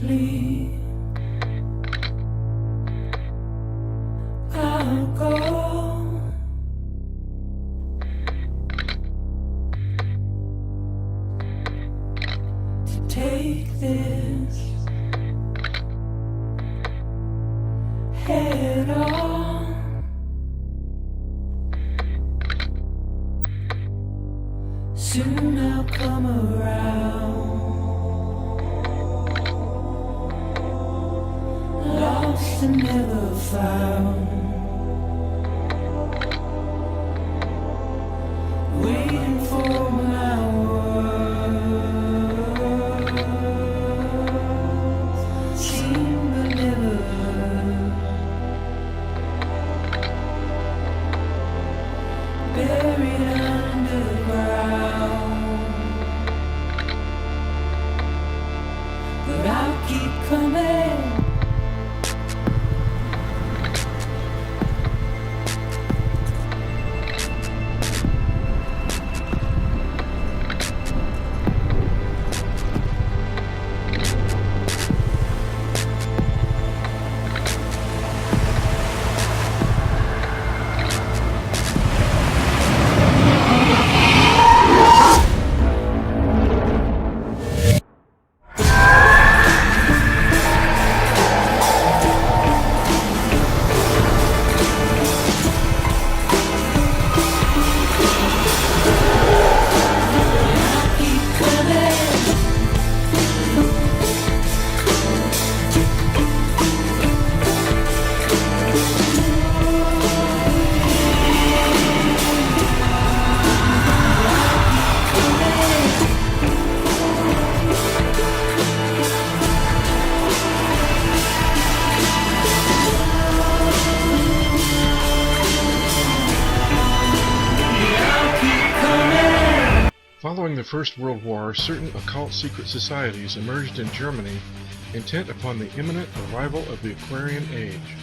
quietly I'll go. To take this head on. Soon I'll come around. Lost and never found. Waiting for my words. Seen but never heard. Buried underground. But I'll keep coming. Following the First World War, certain occult secret societies emerged in Germany, intent upon the imminent arrival of the Aquarian Age,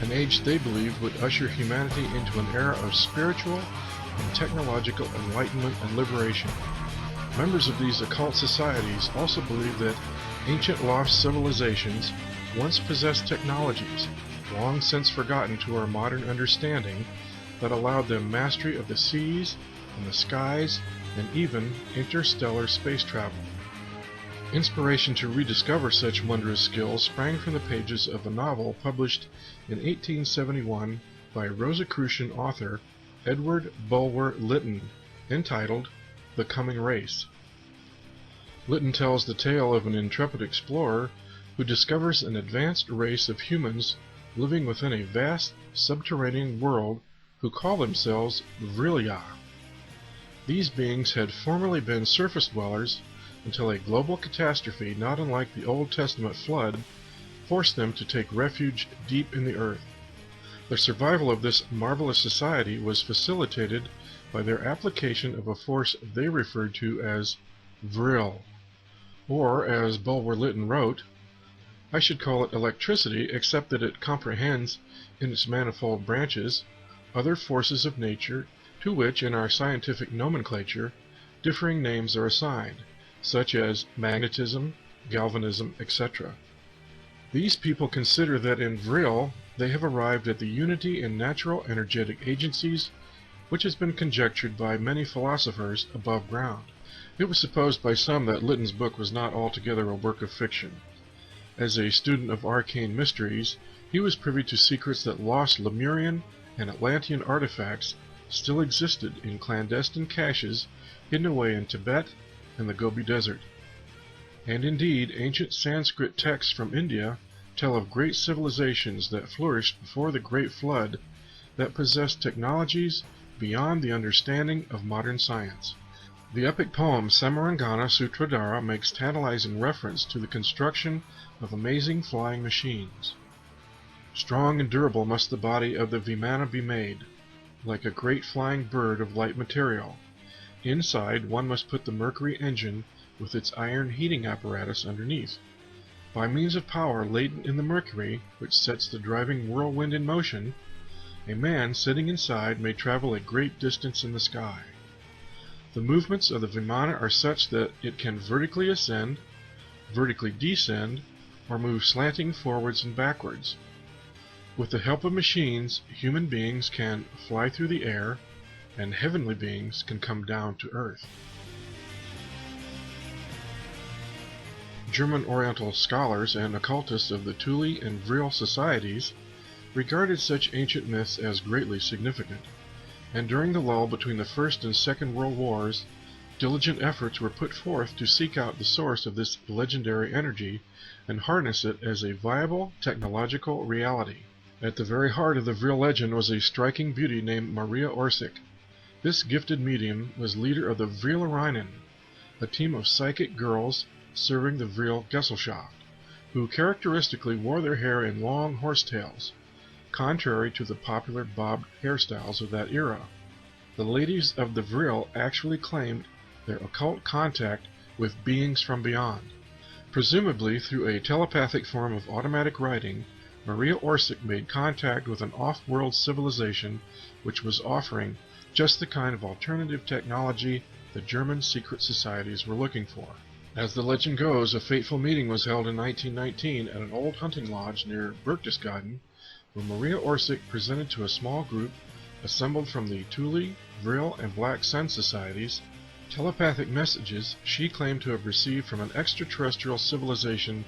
an age they believed would usher humanity into an era of spiritual and technological enlightenment and liberation. Members of these occult societies also believed that ancient lost civilizations once possessed technologies, long since forgotten to our modern understanding, that allowed them mastery of the seas and the skies and even interstellar space travel. Inspiration to rediscover such wondrous skills sprang from the pages of a novel published in 1871 by Rosicrucian author Edward Bulwer Lytton, entitled The Coming Race. Lytton tells the tale of an intrepid explorer who discovers an advanced race of humans living within a vast subterranean world who call themselves Vrilya. These beings had formerly been surface dwellers until a global catastrophe not unlike the Old Testament flood forced them to take refuge deep in the earth. The survival of this marvelous society was facilitated by their application of a force they referred to as Vril, or, as Bulwer Lytton wrote, I should call it electricity, except that it comprehends in its manifold branches other forces of nature to which, in our scientific nomenclature, differing names are assigned, such as magnetism, galvanism, etc. These people consider that in Vril they have arrived at the unity in natural energetic agencies which has been conjectured by many philosophers above ground. It was supposed by some that Lytton's book was not altogether a work of fiction. As a student of arcane mysteries, he was privy to secrets that lost Lemurian and Atlantean artifacts still existed in clandestine caches hidden away in Tibet and the Gobi Desert. And indeed, ancient Sanskrit texts from India tell of great civilizations that flourished before the Great Flood that possessed technologies beyond the understanding of modern science. The epic poem Samarangana Sutradhara makes tantalizing reference to the construction of amazing flying machines. Strong and durable must the body of the Vimana be made, like a great flying bird of light material. Inside, one must put the Mercury engine with its iron heating apparatus underneath. By means of power latent in the Mercury, which sets the driving whirlwind in motion, a man sitting inside may travel a great distance in the sky. The movements of the Vimana are such that it can vertically ascend, vertically descend, or move slanting forwards and backwards. With the help of machines, human beings can fly through the air, and heavenly beings can come down to Earth. German Oriental scholars and occultists of the Thule and Vril societies regarded such ancient myths as greatly significant, and during the lull between the First and Second World Wars, diligent efforts were put forth to seek out the source of this legendary energy and harness it as a viable technological reality. At the very heart of the Vril legend was a striking beauty named Maria Orsic. This gifted medium was leader of the Vrilerinnen, a team of psychic girls serving the Vril Gesellschaft, who characteristically wore their hair in long horsetails, contrary to the popular bobbed hairstyles of that era. The ladies of the Vril actually claimed their occult contact with beings from beyond. Presumably through a telepathic form of automatic writing, Maria Orsic made contact with an off-world civilization which was offering just the kind of alternative technology the German secret societies were looking for. As the legend goes, a fateful meeting was held in 1919 at an old hunting lodge near Berchtesgaden, where Maria Orsic presented to a small group assembled from the Thule, Vril, and Black Sun societies telepathic messages she claimed to have received from an extraterrestrial civilization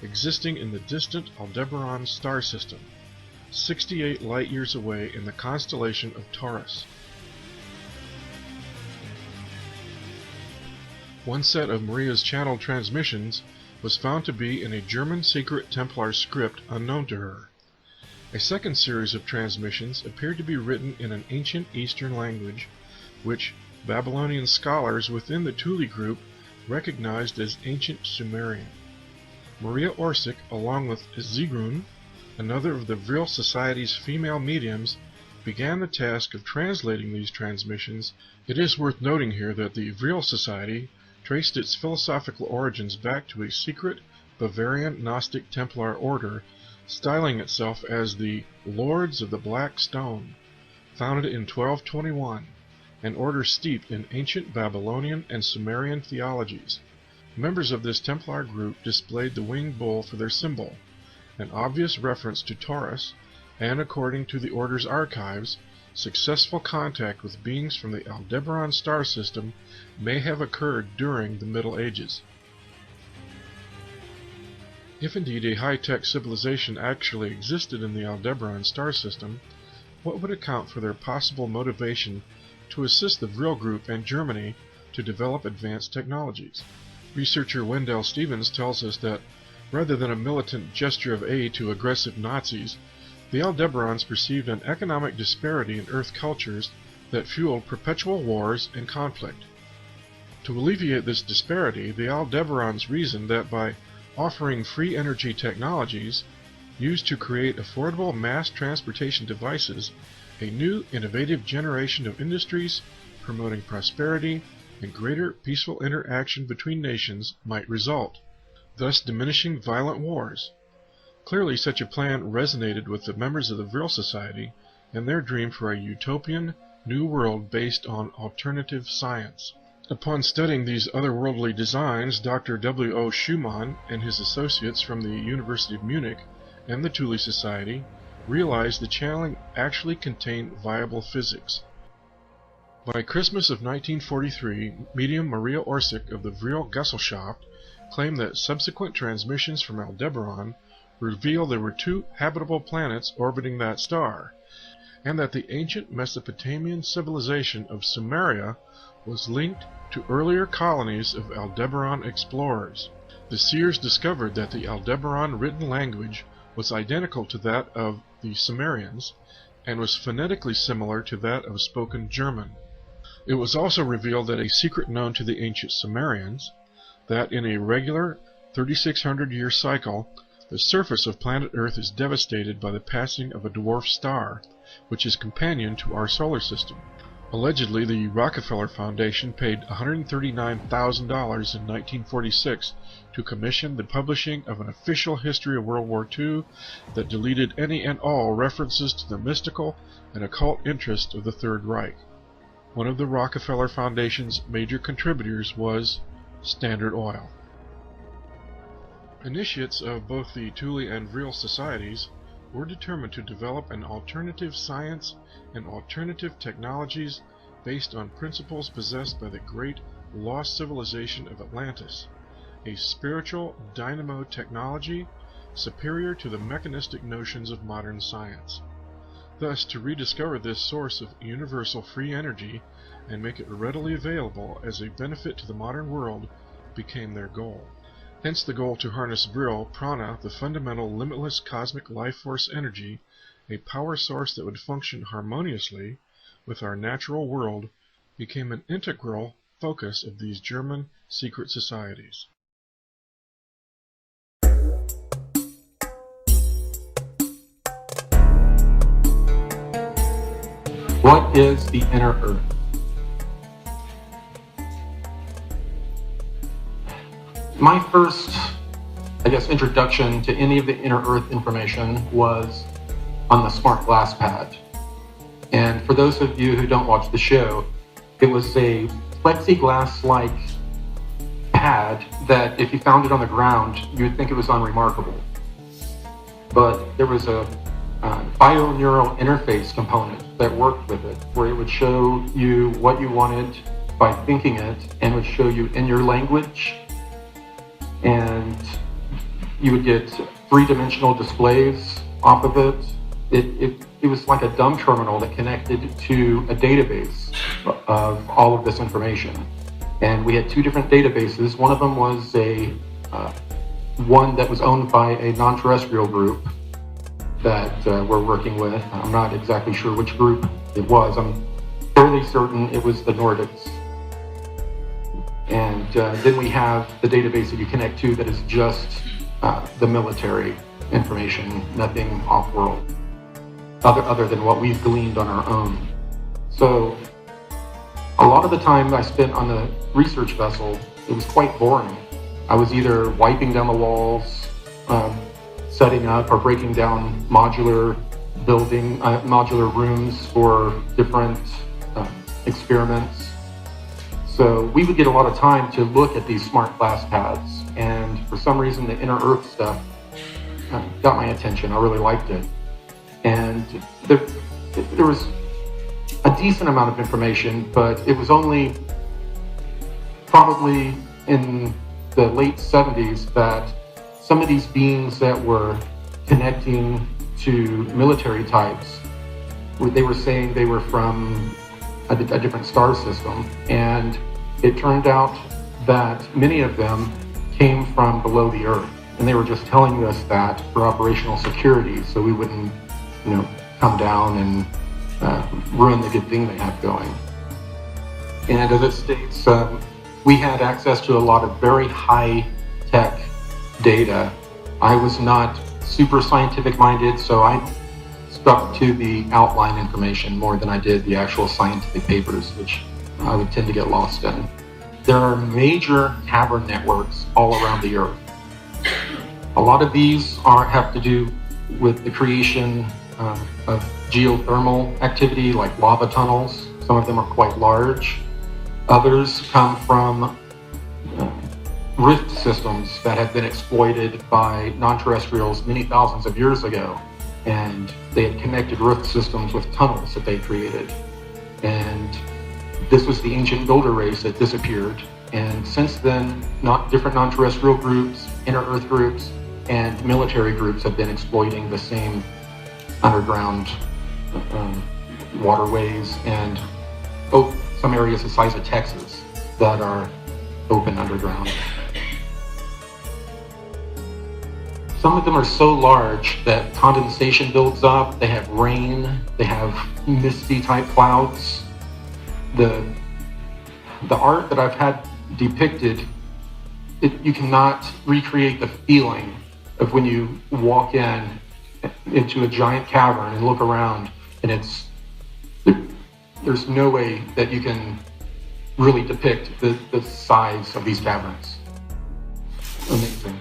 existing in the distant Aldebaran star system, 68 light-years away in the constellation of Taurus. One set of Maria's channeled transmissions was found to be in a German secret Templar script unknown to her. A second series of transmissions appeared to be written in an ancient Eastern language, which Babylonian scholars within the Thule group recognized as ancient Sumerian. Maria Orsic, along with Sigrun, another of the Vril Society's female mediums, began the task of translating these transmissions. It is worth noting here that the Vril Society traced its philosophical origins back to a secret Bavarian Gnostic Templar order, styling itself as the Lords of the Black Stone, founded in 1221, an order steeped in ancient Babylonian and Sumerian theologies. Members of this Templar group displayed the winged bull for their symbol, an obvious reference to Taurus, and according to the order's archives, successful contact with beings from the Aldebaran star system may have occurred during the Middle Ages. If indeed a high-tech civilization actually existed in the Aldebaran star system, what would account for their possible motivation to assist the Vril group and Germany to develop advanced technologies? Researcher Wendell Stevens tells us that, rather than a militant gesture of aid to aggressive Nazis, the Aldebarans perceived an economic disparity in Earth cultures that fueled perpetual wars and conflict. To alleviate this disparity, the Aldebarans reasoned that by offering free energy technologies used to create affordable mass transportation devices, a new innovative generation of industries promoting prosperity and greater peaceful interaction between nations might result, thus diminishing violent wars. Clearly such a plan resonated with the members of the Vril Society and their dream for a utopian new world based on alternative science. Upon studying these otherworldly designs, Dr. W. O. Schumann and his associates from the University of Munich and the Thule Society realized the channeling actually contained viable physics. By Christmas of 1943, medium Maria Orsic of the Vril Gesellschaft claimed that subsequent transmissions from Aldebaran revealed there were 2 habitable planets orbiting that star, and that the ancient Mesopotamian civilization of Sumeria was linked to earlier colonies of Aldebaran explorers. The seers discovered that the Aldebaran written language was identical to that of the Sumerians, and was phonetically similar to that of spoken German. It was also revealed that a secret known to the ancient Sumerians, that in a regular 3,600-year cycle, the surface of planet Earth is devastated by the passing of a dwarf star, which is companion to our solar system. Allegedly, the Rockefeller Foundation paid $139,000 in 1946 to commission the publishing of an official history of World War II that deleted any and all references to the mystical and occult interests of the Third Reich. One of the Rockefeller Foundation's major contributors was Standard Oil. Initiates of both the Thule and Vril societies were determined to develop an alternative science and alternative technologies based on principles possessed by the great lost civilization of Atlantis, a spiritual dynamo technology superior to the mechanistic notions of modern science. Thus, to rediscover this source of universal free energy and make it readily available as a benefit to the modern world became their goal. Hence the goal to harness Vril, prana, the fundamental limitless cosmic life force energy, a power source that would function harmoniously with our natural world, became an integral focus of these German secret societies. What is the inner earth? My first, introduction to any of the inner earth information was on the smart glass pad. And for those of you who don't watch the show, it was a plexiglass-like pad that if you found it on the ground, you would think it was unremarkable. But there was a bioneural interface component that worked with it, where it would show you what you wanted by thinking it, and would show you in your language, and you would get three-dimensional displays off of it. It was like a dumb terminal that connected to a database of all of this information. And we had two different databases. One of them was one that was owned by a non-terrestrial group that we're working with. I'm not exactly sure which group it was. I'm fairly certain it was the Nordics. And then we have the database that you connect to that is just the military information, nothing off-world, other than what we've gleaned on our own. So a lot of the time I spent on the research vessel, it was quite boring. I was either wiping down the walls, setting up or breaking down modular rooms for different experiments. So we would get a lot of time to look at these smart glass pads, and for some reason the inner earth stuff got my attention. I really liked it. And there was a decent amount of information, but it was only probably in the late 70s that some of these beings that were connecting to military types, they were saying they were from a different star system, and it turned out that many of them came from below the earth, and they were just telling us that for operational security, so we wouldn't, come down and ruin the good thing they have going. And as it states, we had access to a lot of very high-tech data. I was not super scientific minded, so I stuck to the outline information more than I did the actual scientific papers, which I would tend to get lost in. There are major cavern networks all around the earth. A lot of these have to do with the creation of geothermal activity, like lava tunnels. Some of them are quite large. Others come from rift systems that have been exploited by non-terrestrials many thousands of years ago, and they had connected rift systems with tunnels that they created. And this was the ancient builder race that disappeared, and since then different non-terrestrial groups, inner earth groups, and military groups have been exploiting the same underground waterways, and some areas the size of Texas that are open underground. Some of them are so large that condensation builds up, they have rain, they have misty type clouds. The art that I've had depicted, you cannot recreate the feeling of when you walk into a giant cavern and look around, and there's no way that you can really depict the size of these caverns. Amazing.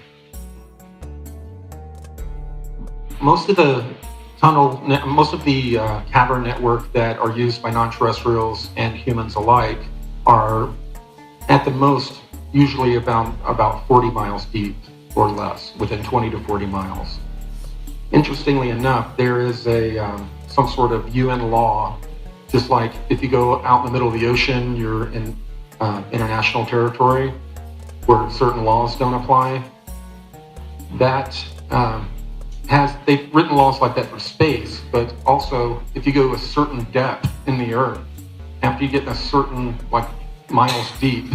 Most of the cavern network that are used by non-terrestrials and humans alike are at the most usually about 40 miles deep, or less, within 20 to 40 miles. Interestingly enough, there is some sort of UN law, just like if you go out in the middle of the ocean, you're in international territory where certain laws don't apply. They've written laws like that for space, but also if you go a certain depth in the earth, after you get in a certain miles deep,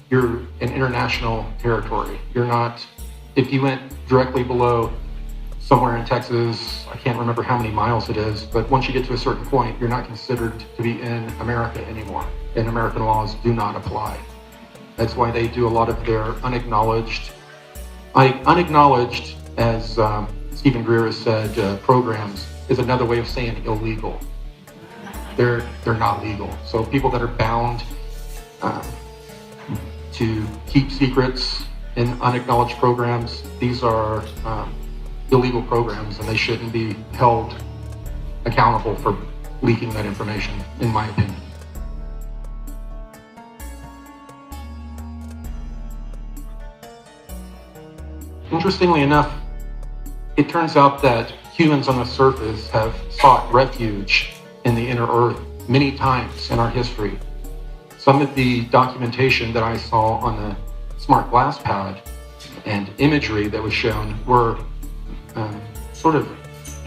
you're in international territory. You're not, if you went directly below somewhere in Texas, I can't remember how many miles it is, but once you get to a certain point, you're not considered to be in America anymore, and American laws do not apply. That's why they do a lot of their unacknowledged, as Stephen Greer has said, programs is another way of saying illegal. They're not legal. So people that are bound to keep secrets in unacknowledged programs, these are illegal programs, and they shouldn't be held accountable for leaking that information, in my opinion. Interestingly enough, it turns out that humans on the surface have sought refuge in the inner earth many times in our history. Some of the documentation that I saw on the smart glass pad and imagery that was shown were sort of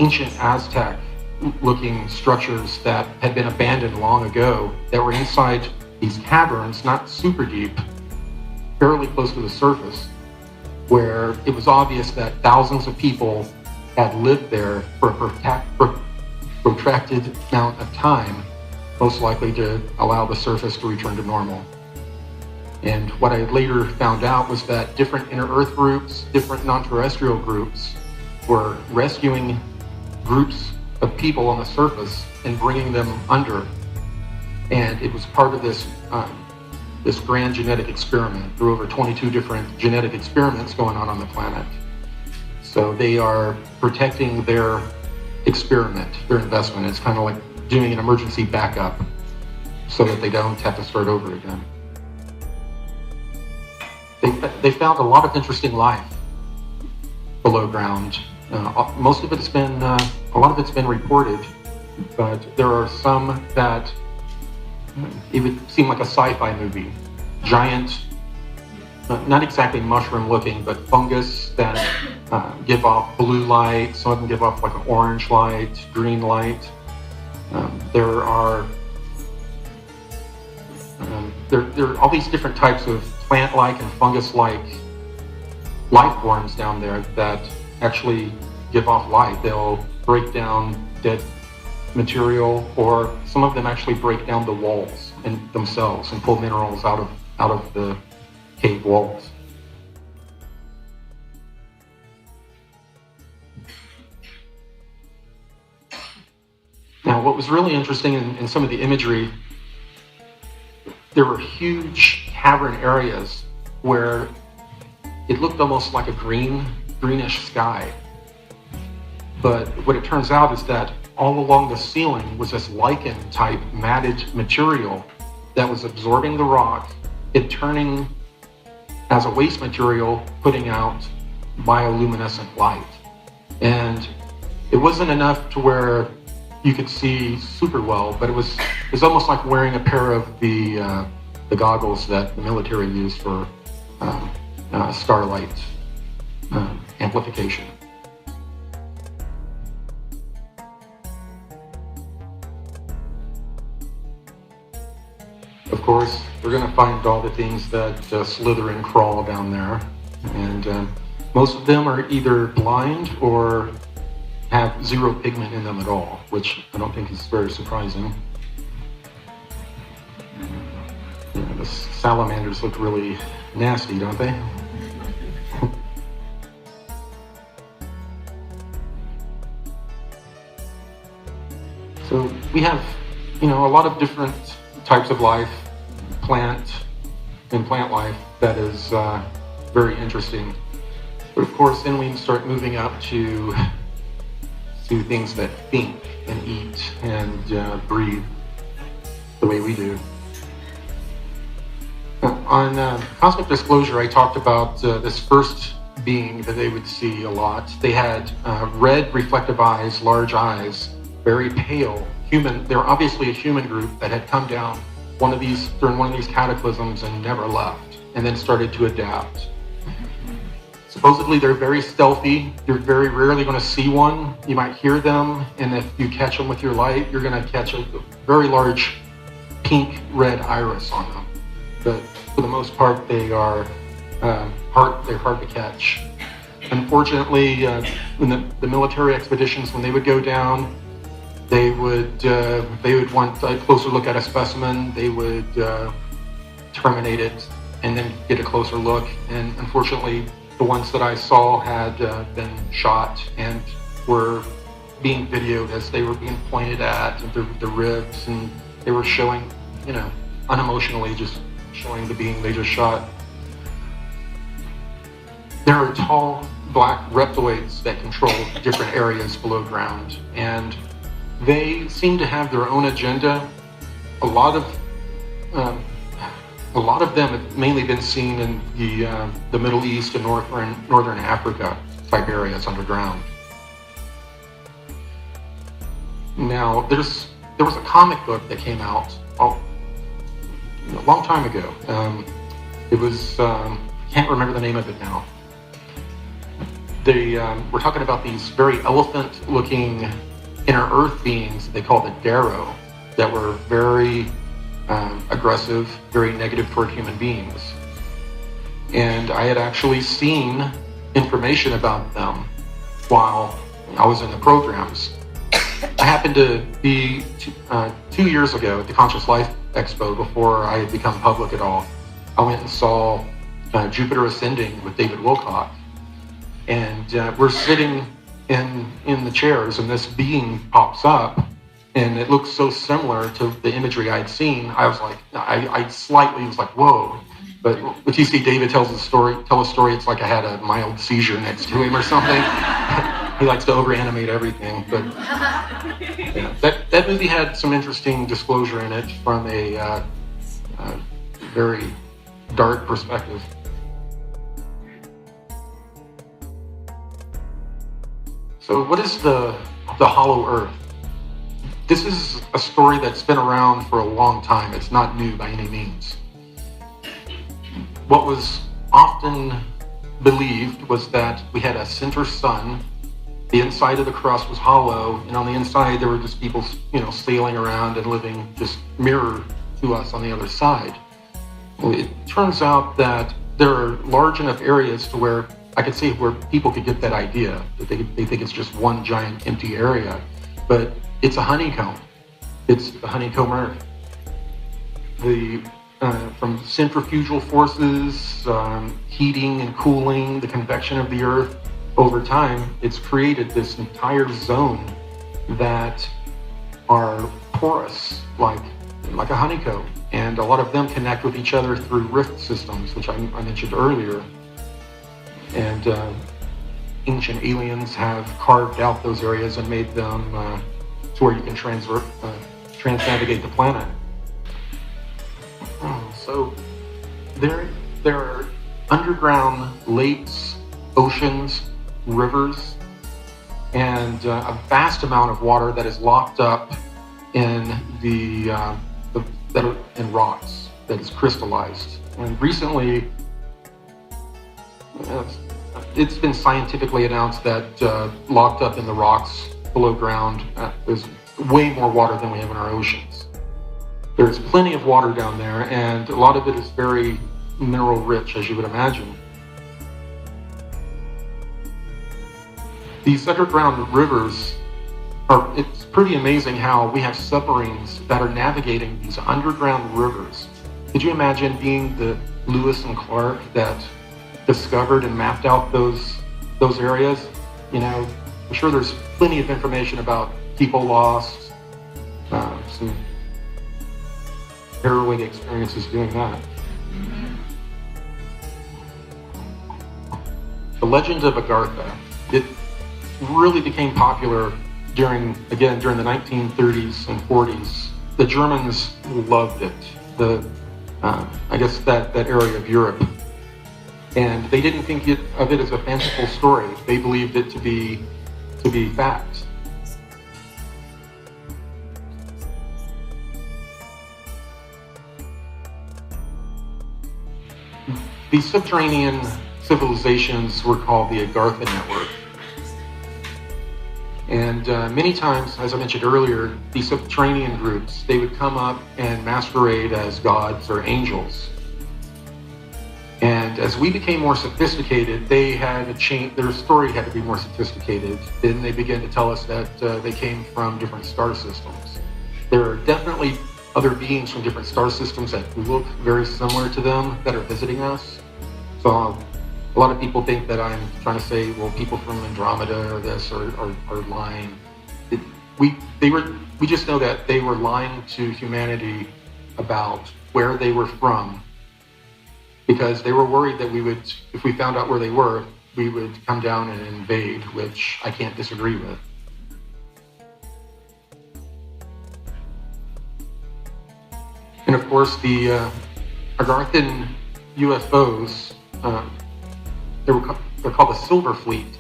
ancient Aztec looking structures that had been abandoned long ago that were inside these caverns, not super deep, fairly close to the surface, where it was obvious that thousands of people had lived there for a protracted amount of time, most likely to allow the surface to return to normal. And what I later found out was that different inner earth groups, different non-terrestrial groups, were rescuing groups of people on the surface and bringing them under. And it was part of this grand genetic experiment. There were over 22 different genetic experiments going on the planet. So they are protecting their experiment, their investment. It's kind of like doing an emergency backup so that they don't have to start over again. They found a lot of interesting life below ground. Most of it's been, a lot of it's been reported, but there are some that it would seem like a sci-fi movie. Giant, not exactly mushroom looking, but fungus that give off blue light. Some of them give off like an orange light, green light. There are all these different types of plant-like and fungus-like life forms down there that actually give off light. They'll break down dead material, or some of them actually break down the walls and themselves and pull minerals out of the cave walls. Now, what was really interesting in some of the imagery, there were huge cavern areas where it looked almost like a greenish sky. But what it turns out is that all along the ceiling was this lichen-type matted material that was absorbing the rock, it turning as a waste material, putting out bioluminescent light. And it wasn't enough to where you could see super well, but it was almost like wearing a pair of the goggles that the military used for starlight amplification. Of course, we're going to find all the things that slither and crawl down there, and most of them are either blind or have zero pigment in them at all, which I don't think is very surprising. Yeah, the salamanders look really nasty, don't they? So we have, a lot of different types of life, plant life, that is very interesting. But of course, then we start moving up to things that think and eat and breathe the way we do. On Cosmic Disclosure, I talked about this first being that they would see a lot. They had red reflective eyes, large eyes, very pale, human. They're obviously a human group that had come down during one of these cataclysms and never left, and then started to adapt. Supposedly they're very stealthy. You're very rarely going to see one. You might hear them, and if you catch them with your light, you're going to catch a very large pink-red iris on them. But for the most part, they're hard to catch. Unfortunately, in the military expeditions, when they would go down, they would want a closer look at a specimen. They would terminate it and then get a closer look. And unfortunately, the ones that I saw had been shot and were being videoed as they were being pointed at, the ribs, and they were showing, unemotionally just showing the being they just shot. There are tall black reptiloids that control different areas below ground, and they seem to have their own agenda. A lot of them have mainly been seen in the Middle East and Northern Africa type areas underground. Now, there was a comic book that came out a long time ago. It was, can't remember the name of it now. They were talking about these very elephant-looking inner Earth beings they called the Darrow, that were very aggressive, very negative toward human beings. And I had actually seen information about them while I was in the programs. I happened to be 2 years ago at the Conscious Life Expo, before I had become public at all. I went and saw Jupiter Ascending with David Wilcock. And we're sitting in the chairs, and this being pops up, and it looks so similar to the imagery I'd seen. I was like, I slightly was like, whoa. But if you see David tell a story, it's like I had a mild seizure next to him or something. He likes to over-animate everything. But yeah, that movie had some interesting disclosure in it from a very dark perspective. So what is the Hollow Earth? This is a story that's been around for a long time. It's not new by any means. What was often believed was that we had a center sun. The inside of the crust was hollow, and on the inside there were just people, sailing around and living just mirror to us on the other side. Well, it turns out that there are large enough areas to where I could see where people could get that idea, that they think it's just one giant empty area, but it's a honeycomb. It's the honeycomb Earth. From centrifugal forces, heating and cooling, the convection of the Earth, over time, it's created this entire zone that are porous, like a honeycomb. And a lot of them connect with each other through rift systems, which I mentioned earlier. And ancient aliens have carved out those areas and made them to where you can transnavigate the planet. So there are underground lakes, oceans, rivers, and a vast amount of water that is locked up in in rocks that is crystallized. And recently, it's been scientifically announced that locked up in the rocks below ground is way more water than we have in our oceans. There's plenty of water down there, and a lot of it is very mineral rich, as you would imagine. These underground rivers it's pretty amazing how we have submarines that are navigating these underground rivers. Could you imagine being the Lewis and Clark that discovered and mapped out those areas? I'm sure there's plenty of information about people lost, some harrowing experiences doing that. The legend of Agartha, it really became popular during the 1930s and 40s. The Germans loved it. I guess that area of Europe. And they didn't think of it as a fanciful story. They believed it to be fact. These subterranean civilizations were called the Agartha Network. And many times, as I mentioned earlier, these subterranean groups, they would come up and masquerade as gods or angels. And as we became more sophisticated, they had to change, their story had to be more sophisticated. Then they began to tell us that they came from different star systems. There are definitely other beings from different star systems that look very similar to them that are visiting us. So a lot of people think that I'm trying to say, well, people from Andromeda or this are lying. We just know that they were lying to humanity about where they were from, because they were worried that we would, if we found out where they were, we would come down and invade, which I can't disagree with. And of course, the Agarthan UFOs, they're called the Silver Fleet,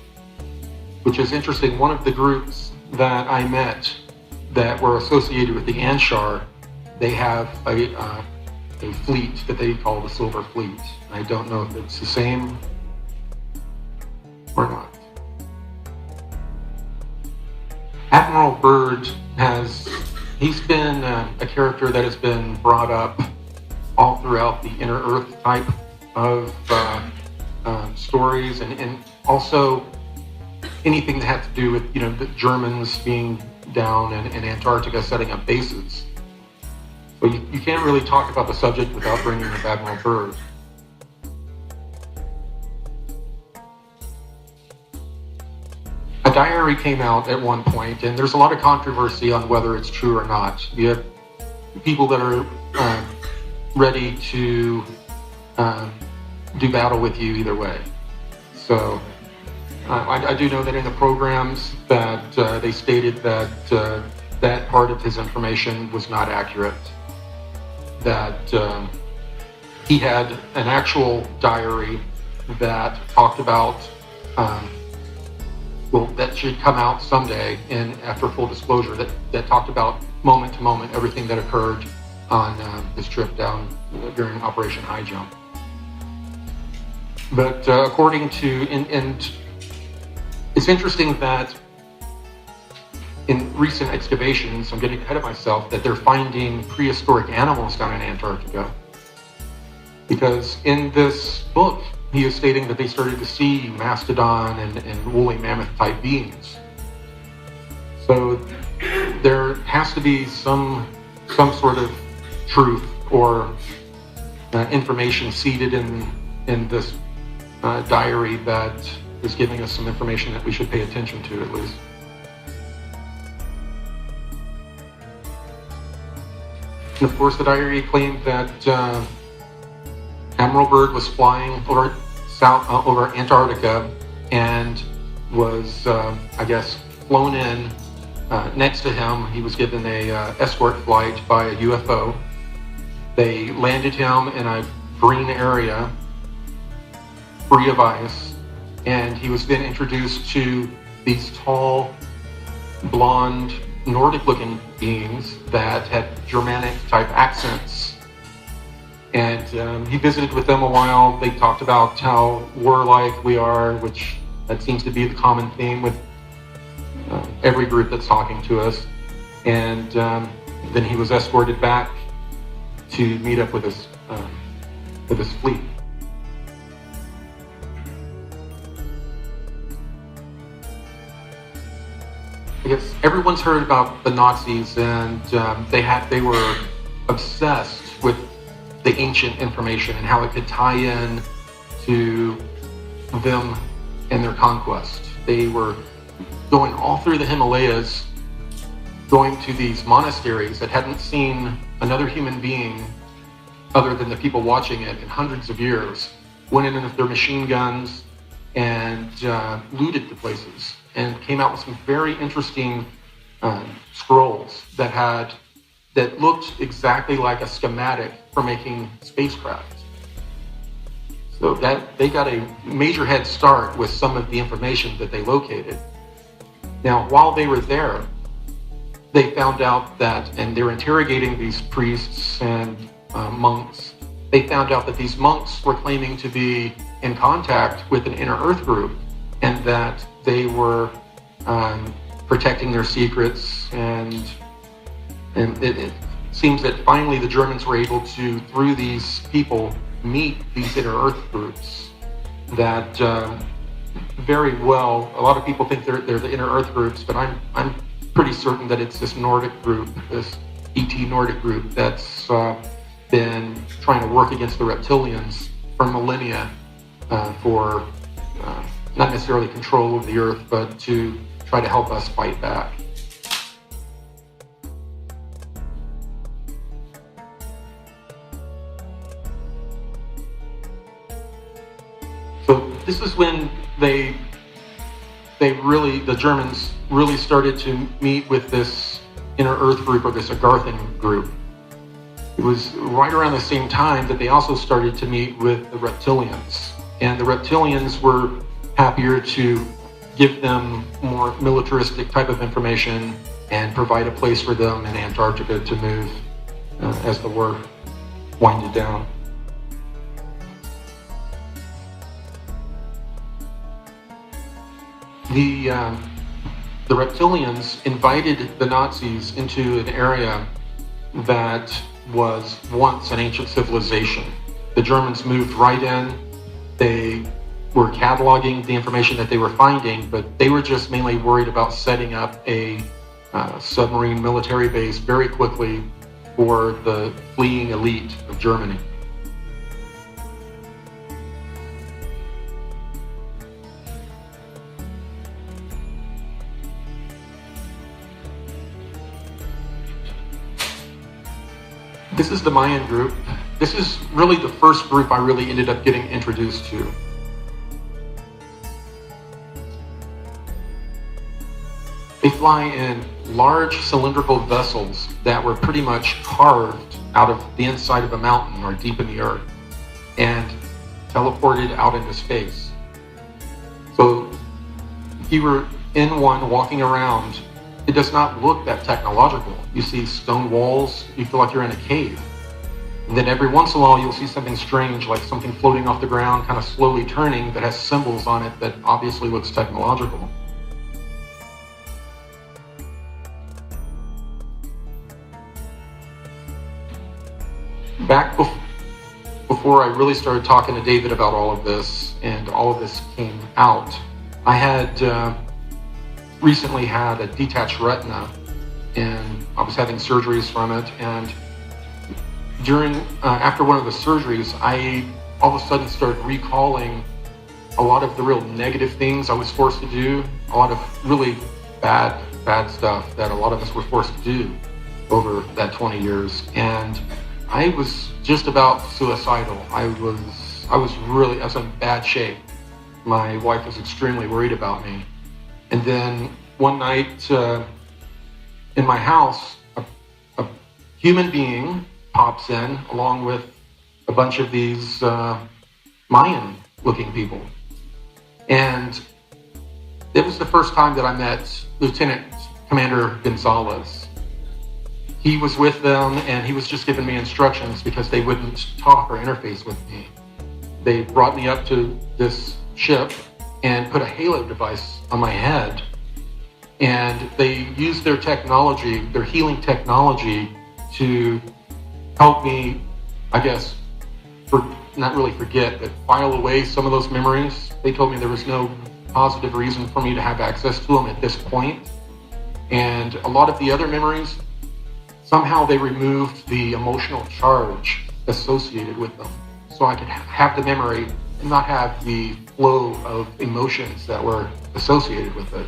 which is interesting. One of the groups that I met that were associated with the Anshar, they have a fleet that they call the Silver Fleet. I don't know if it's the same or not. Admiral Byrd he's been a character that has been brought up all throughout the Inner Earth type of stories, and also anything that had to do with, the Germans being down in Antarctica setting up bases. So you can't really talk about the subject without bringing up Admiral Byrd. A diary came out at one point, and there's a lot of controversy on whether it's true or not. You have people that are ready to do battle with you either way. So I do know that in the programs that they stated that that part of his information was not accurate, that he had an actual diary that talked about, that should come out someday, and after full disclosure, that talked about moment to moment everything that occurred on this trip down during Operation High Jump. But according to, and it's interesting that in recent excavations, I'm getting ahead of myself, that they're finding prehistoric animals down in Antarctica. Because in this book, he is stating that they started to see mastodon and woolly mammoth type beings. So there has to be some sort of truth or information seated in this diary that is giving us some information that we should pay attention to, at least. And of course, the diary claimed that Admiral Byrd was flying over Antarctica and was, I guess, flown in. Next to him, he was given a escort flight by a UFO. They landed him in a green area, free of ice, and he was then introduced to these tall, blonde, Nordic-looking beings that had Germanic-type accents. And he visited with them a while. They talked about how warlike we are, which that seems to be the common theme with every group that's talking to us. And then he was escorted back to meet up with his fleet. I guess everyone's heard about the Nazis, and they were obsessed with the ancient information and how it could tie in to them and their conquest. They were going all through the Himalayas, going to these monasteries that hadn't seen another human being other than the people watching it in hundreds of years, went in with their machine guns and looted the places, and came out with some very interesting scrolls that looked exactly like a schematic for making spacecraft. So that they got a major head start with some of the information that they located. Now, while they were there, they found out that, and they're interrogating these priests and monks, they found out that these monks were claiming to be in contact with an inner earth group, and that they were protecting their secrets, and it seems that finally the Germans were able to, through these people, meet these inner earth groups that very well, a lot of people think they're the inner earth groups, but I'm pretty certain that it's this Nordic group, this ET Nordic group that's been trying to work against the reptilians for millennia for not necessarily control of the earth, but to try to help us fight back. So this is when the Germans really started to meet with this inner earth group, or this Agarthan group. It was right around the same time that they also started to meet with the reptilians. And the reptilians were happier to give them more militaristic type of information and provide a place for them in Antarctica to move as the war winded down. The reptilians invited the Nazis into an area that was once an ancient civilization. The Germans moved right in. They were cataloging the information that they were finding, but they were just mainly worried about setting up a submarine military base very quickly for the fleeing elite of Germany. This is the Mayan group. This is really the first group I really ended up getting introduced to. They fly in large cylindrical vessels that were pretty much carved out of the inside of a mountain or deep in the earth and teleported out into space. So if you were in one walking around, it does not look that technological. You see stone walls, you feel like you're in a cave. And then every once in a while you'll see something strange, like something floating off the ground, kind of slowly turning, that has symbols on it that obviously looks technological. Back before I really started talking to David about all of this, and all of this came out, I had recently had a detached retina, and I was having surgeries from it, and after one of the surgeries, I all of a sudden started recalling a lot of the real negative things I was forced to do, a lot of really bad stuff that a lot of us were forced to do over that 20 years, and I was just about suicidal. I was in bad shape. My wife was extremely worried about me. And then one night in my house, a human being pops in along with a bunch of these Mayan-looking people. And it was the first time that I met Lieutenant Commander Gonzalez. He was with them, and he was just giving me instructions because they wouldn't talk or interface with me. They brought me up to this ship and put a halo device on my head, and they used their technology, their healing technology, to help me, I guess, not really forget, but file away some of those memories. They told me there was no positive reason for me to have access to them at this point. And a lot of the other memories, somehow they removed the emotional charge associated with them. So I could have the memory and not have the flow of emotions that were associated with it.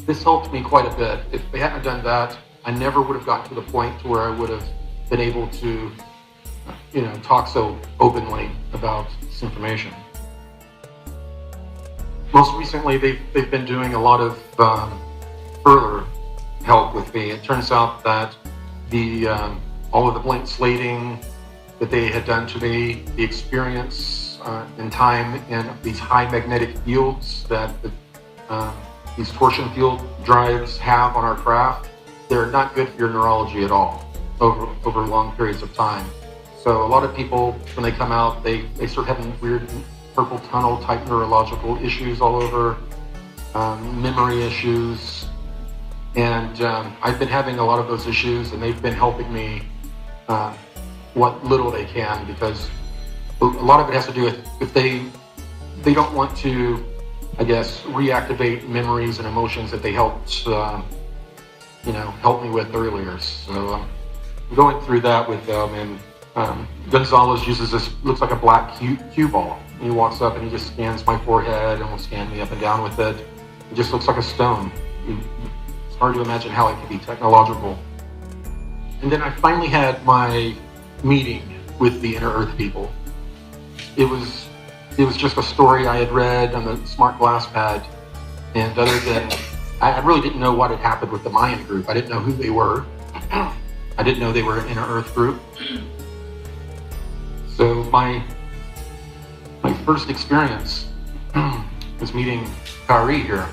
This helped me quite a bit. If they hadn't done that, I never would have gotten to the point to where I would have been able to, talk so openly about this information. Most recently, they've been doing a lot of further help with me. It turns out that all of the blank slating that they had done to me, the experience in time in these high magnetic fields that these torsion field drives have on our craft, they're not good for your neurology at all over long periods of time. So a lot of people, when they come out, they start having weird purple tunnel type neurological issues all over, memory issues. And I've been having a lot of those issues, and they've been helping me what little they can, because a lot of it has to do with if they don't want to, I guess, reactivate memories and emotions that they helped help me with earlier. So I'm going through that with them, and Gonzalez uses this, looks like a black cue ball. He walks up and he just scans my forehead and will scan me up and down with it. It just looks like a stone. It's hard to imagine how it could be technological. And then I finally had my meeting with the Inner Earth people. It was just a story I had read on the Smart Glass Pad, and other than, I really didn't know what had happened with the Mayan group. I didn't know who they were. I didn't know they were an Inner Earth group. So my first experience was meeting R.E.D here.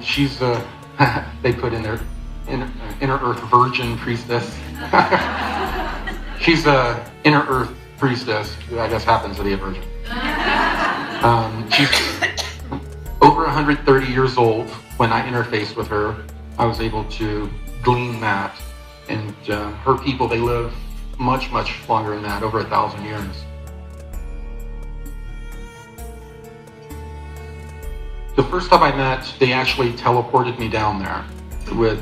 She's they put in their Inner Earth Virgin Priestess. She's a Inner Earth Priestess, who I guess happens to be a virgin. She's over 130 years old. When I interfaced with her, I was able to glean that. And her people, they live much, much longer than that, over 1,000 years. The first time I met, they actually teleported me down there with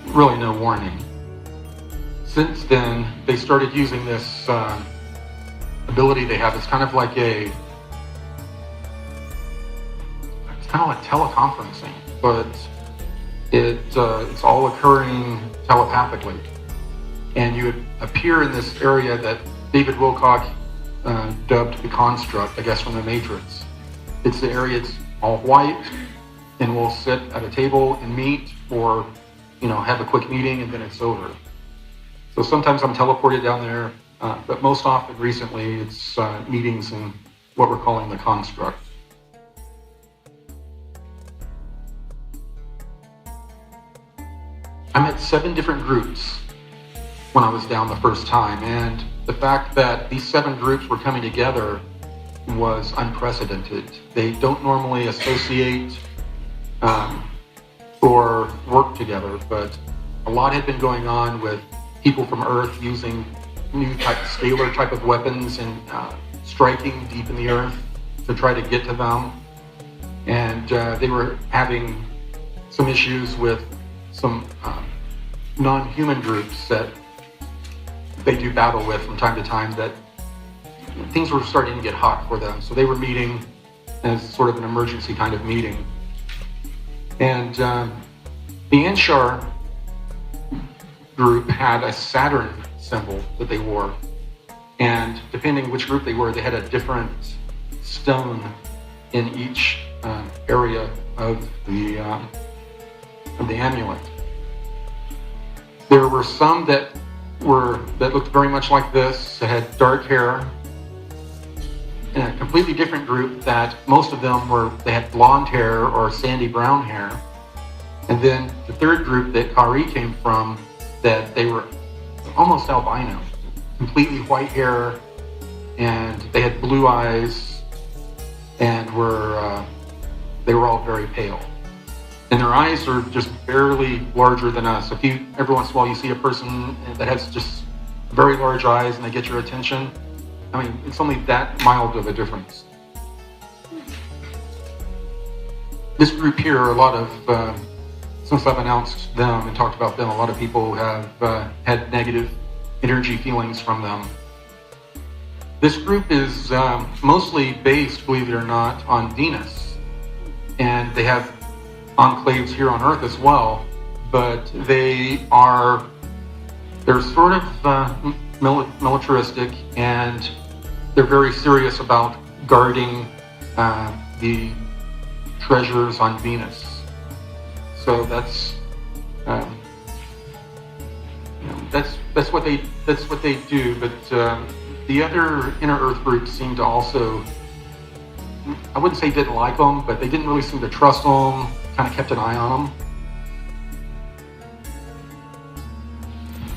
really no warning. Since then, they started using this ability they have. It's kind of like teleconferencing, but it's all occurring telepathically. And you would appear in this area that David Wilcock dubbed the construct, I guess, from the Matrix. It's the area, it's all white, and we'll sit at a table and meet, or have a quick meeting, and then it's over. So sometimes I'm teleported down there, but most often recently it's meetings in what we're calling the construct. I met 7 different groups when I was down the first time, and the fact that these 7 groups were coming together was unprecedented. They don't normally associate or work together, but a lot had been going on with people from Earth using new scalar type of weapons and striking deep in the Earth to try to get to them. And they were having some issues with some non-human groups that they do battle with from time to time, that things were starting to get hot for them. So they were meeting as sort of an emergency kind of meeting. And the Anshar group had a Saturn symbol that they wore. And depending which group they were, they had a different stone in each area of the amulet. There were some that looked very much like this, that had dark hair, and a completely different group that most of them they had blonde hair or sandy brown hair. And then the third group that Kari came from, that they were almost albino, completely white hair, and they had blue eyes, and they were all very pale. And their eyes are just barely larger than us. Every once in a while you see a person that has just very large eyes and they get your attention. I mean, it's only that mild of a difference. This group here, a lot of, since I've announced them and talked about them, a lot of people have had negative energy feelings from them. This group is mostly based, believe it or not, on Venus. And they have enclaves here on Earth as well, but they're sort of militaristic, and they're very serious about guarding the treasures on Venus. So that's that's what they do. But the other inner Earth groups seem to also, I wouldn't say didn't like them, but they didn't really seem to trust them. Kind of kept an eye on them.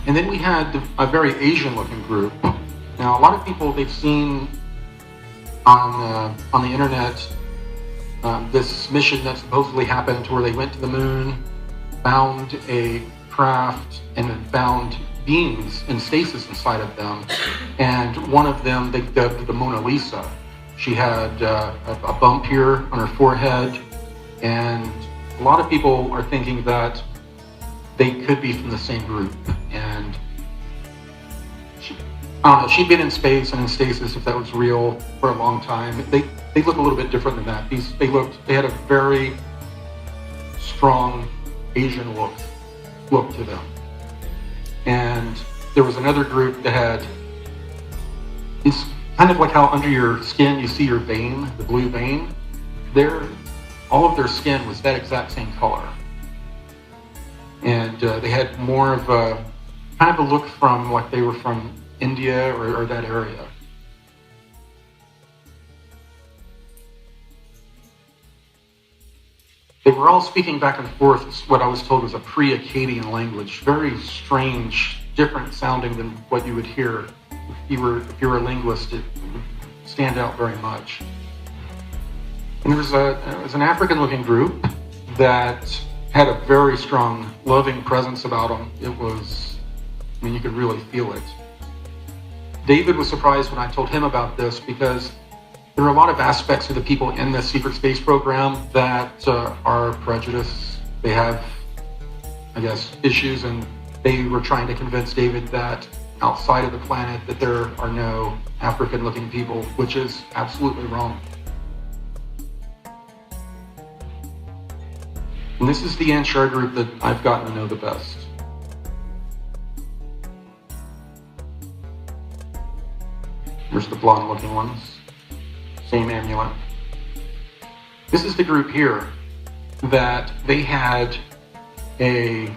And then we had a very Asian-looking group. Now, a lot of people, they've seen on the internet this mission that supposedly happened to where they went to the moon, found a craft, and found beings in stasis inside of them. And one of them they dubbed the Mona Lisa. She had a bump here on her forehead, and a lot of people are thinking that they could be from the same group. And I don't know, she'd been in space and in stasis, if that was real, for a long time. They look a little bit different than that. They had a very strong Asian look to them. And there was another group that had, it's kind of like how under your skin you see your vein, the blue vein. All of their skin was that exact same color. And they had more of a, kind of a look from like they were from India or that area. They were all speaking back and forth what I was told was a pre-Akkadian language, very strange, different sounding than what you would hear if you were a linguist. It would stand out very much. And there was an African-looking group that had a very strong, loving presence about them. It was, I mean, you could really feel it. David was surprised when I told him about this because there are a lot of aspects of the people in the secret space program that are prejudiced. They have, I guess, issues, and they were trying to convince David that outside of the planet that there are no African-looking people, which is absolutely wrong. And this is the Anshar group that I've gotten to know the best. Here's the blonde-looking ones. Same amulet. This is the group here that they had a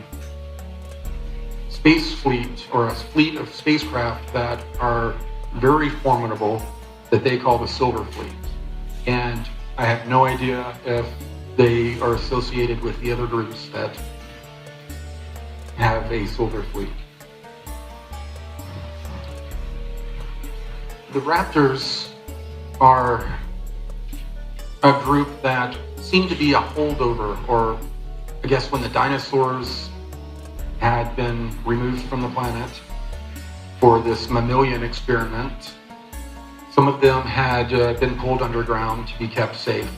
space fleet, or a fleet of spacecraft that are very formidable, that they call the Silver Fleet. And I have no idea if they are associated with the other groups that have a Silver Fleet. The Raptors are a group that seemed to be a holdover, or I guess when the dinosaurs had been removed from the planet for this mammalian experiment. Some of them had been pulled underground to be kept safe.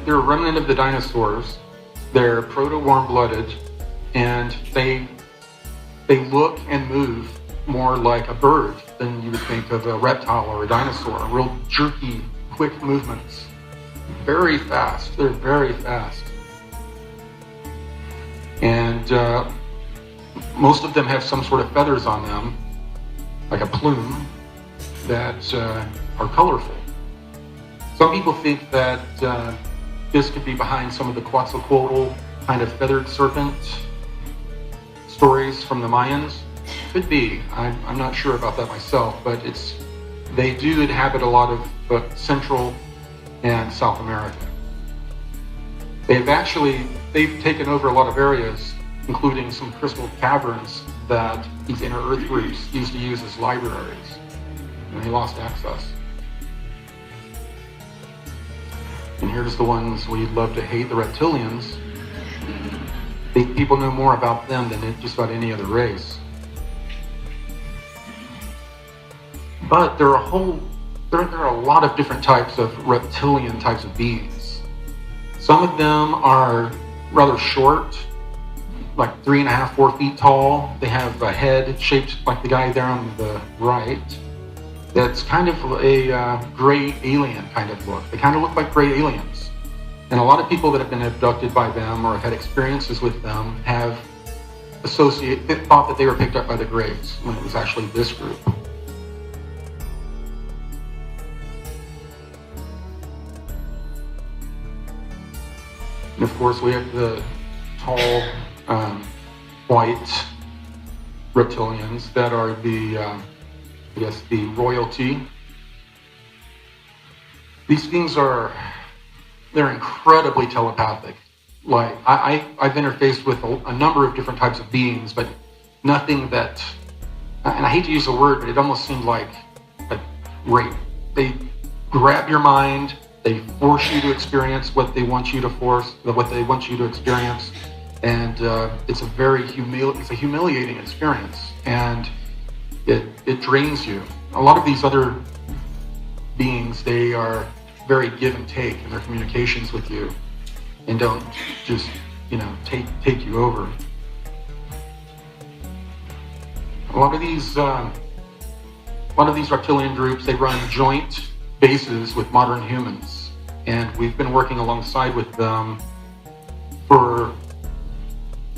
They're a remnant of the dinosaurs. They're proto-warm-blooded, and they look and move more like a bird than you would think of a reptile or a dinosaur. Real jerky, quick movements. Very fast. They're very fast. And most of them have some sort of feathers on them, like a plume, that are colorful. Some people think that this could be behind some of the Quetzalcoatl kind of feathered serpent stories from the Mayans. Could be. I'm not sure about that myself, but they do inhabit a lot of Central and South America. They've taken over a lot of areas, including some crystal caverns that these inner Earth groups used to use as libraries, and they lost access. And here's the ones we love to hate, the reptilians. People know more about them than just about any other race. But there are a lot of different types of reptilian types of beings. Some of them are rather short, like 3.5, 4 feet tall. They have a head shaped like the guy there on the right. That's kind of a gray alien kind of look. They kind of look like gray aliens. And a lot of people that have been abducted by them or have had experiences with them have thought that they were picked up by the Greys when it was actually this group. And of course we have the tall, white reptilians that are the royalty. These beings they're incredibly telepathic. Like, I've interfaced with a number of different types of beings, but nothing that, and I hate to use the word, but it almost seemed like a rape. They grab your mind, they force you to experience what they want you to experience, and it's a humiliating experience, and it drains you. A lot of these other beings, they are very give and take in their communications with you, and don't just, take you over. A lot of these reptilian groups, they run joint bases with modern humans, and we've been working alongside with them for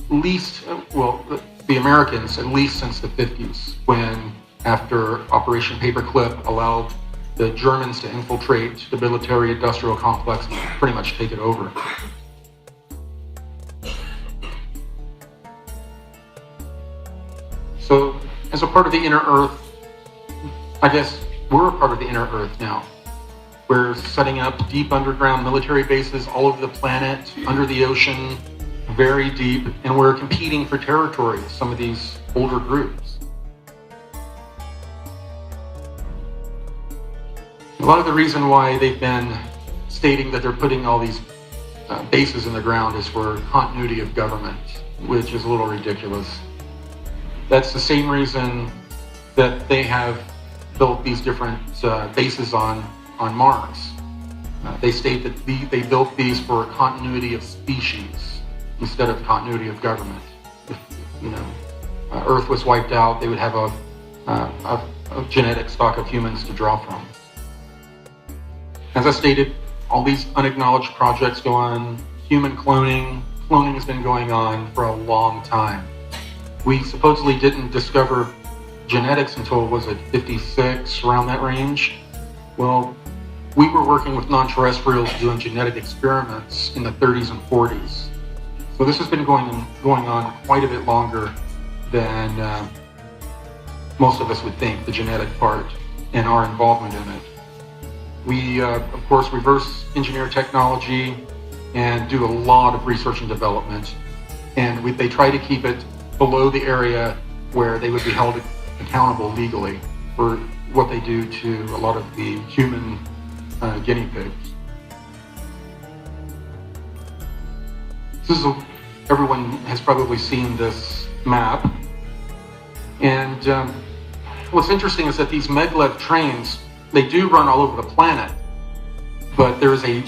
the Americans, at least since the 50s, when, after Operation Paperclip allowed the Germans to infiltrate the military-industrial complex and pretty much take it over. So, as a part of the Inner Earth, I guess we're a part of the Inner Earth now. We're setting up deep underground military bases all over the planet, under the ocean, very deep, and we're competing for territory with some of these older groups. A lot of the reason why they've been stating that they're putting all these bases in the ground is for continuity of government, which is a little ridiculous. That's the same reason that they have built these different bases on Mars. They state that they built these for continuity of species instead of continuity of government. If Earth was wiped out, they would have a genetic stock of humans to draw from. As I stated, all these unacknowledged projects go on. Human cloning has been going on for a long time. We supposedly didn't discover genetics until, was it 56, around that range? Well, we were working with non-terrestrials doing genetic experiments in the 30s and 40s. So this has been going on quite a bit longer than most of us would think, the genetic part and our involvement in it. We, of course, reverse engineer technology and do a lot of research and development. And they try to keep it below the area where they would be held accountable legally for what they do to a lot of the human guinea pigs. Everyone has probably seen this map. And what's interesting is that these maglev trains, they do run all over the planet, but there is a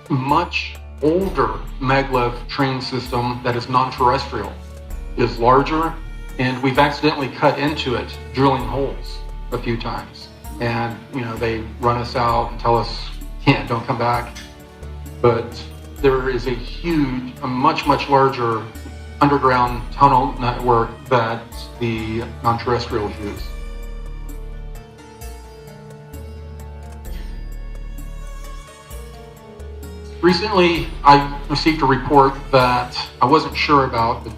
much older maglev train system that is non-terrestrial. It is larger, and we've accidentally cut into it, drilling holes a few times. And, they run us out and tell us, don't come back. But there is a much, much larger underground tunnel network that the non-terrestrials use. Recently, I received a report that I wasn't sure about, but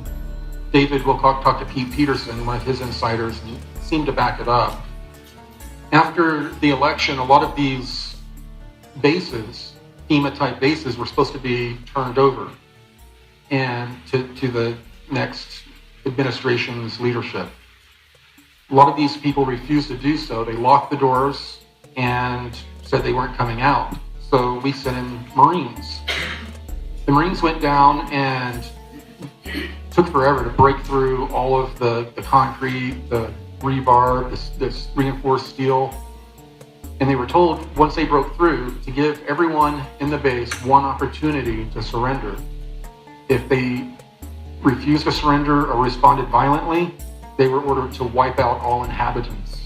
David Wilcock talked to Pete Peterson, one of his insiders, and he seemed to back it up. After the election, a lot of these bases, FEMA-type bases, were supposed to be turned over and to the next administration's leadership. A lot of these people refused to do so. They locked the doors and said they weren't coming out. So we sent in Marines. The Marines went down and took forever to break through all of the concrete, the rebar, this reinforced steel. And they were told, once they broke through, to give everyone in the base one opportunity to surrender. If they refused to surrender or responded violently, they were ordered to wipe out all inhabitants,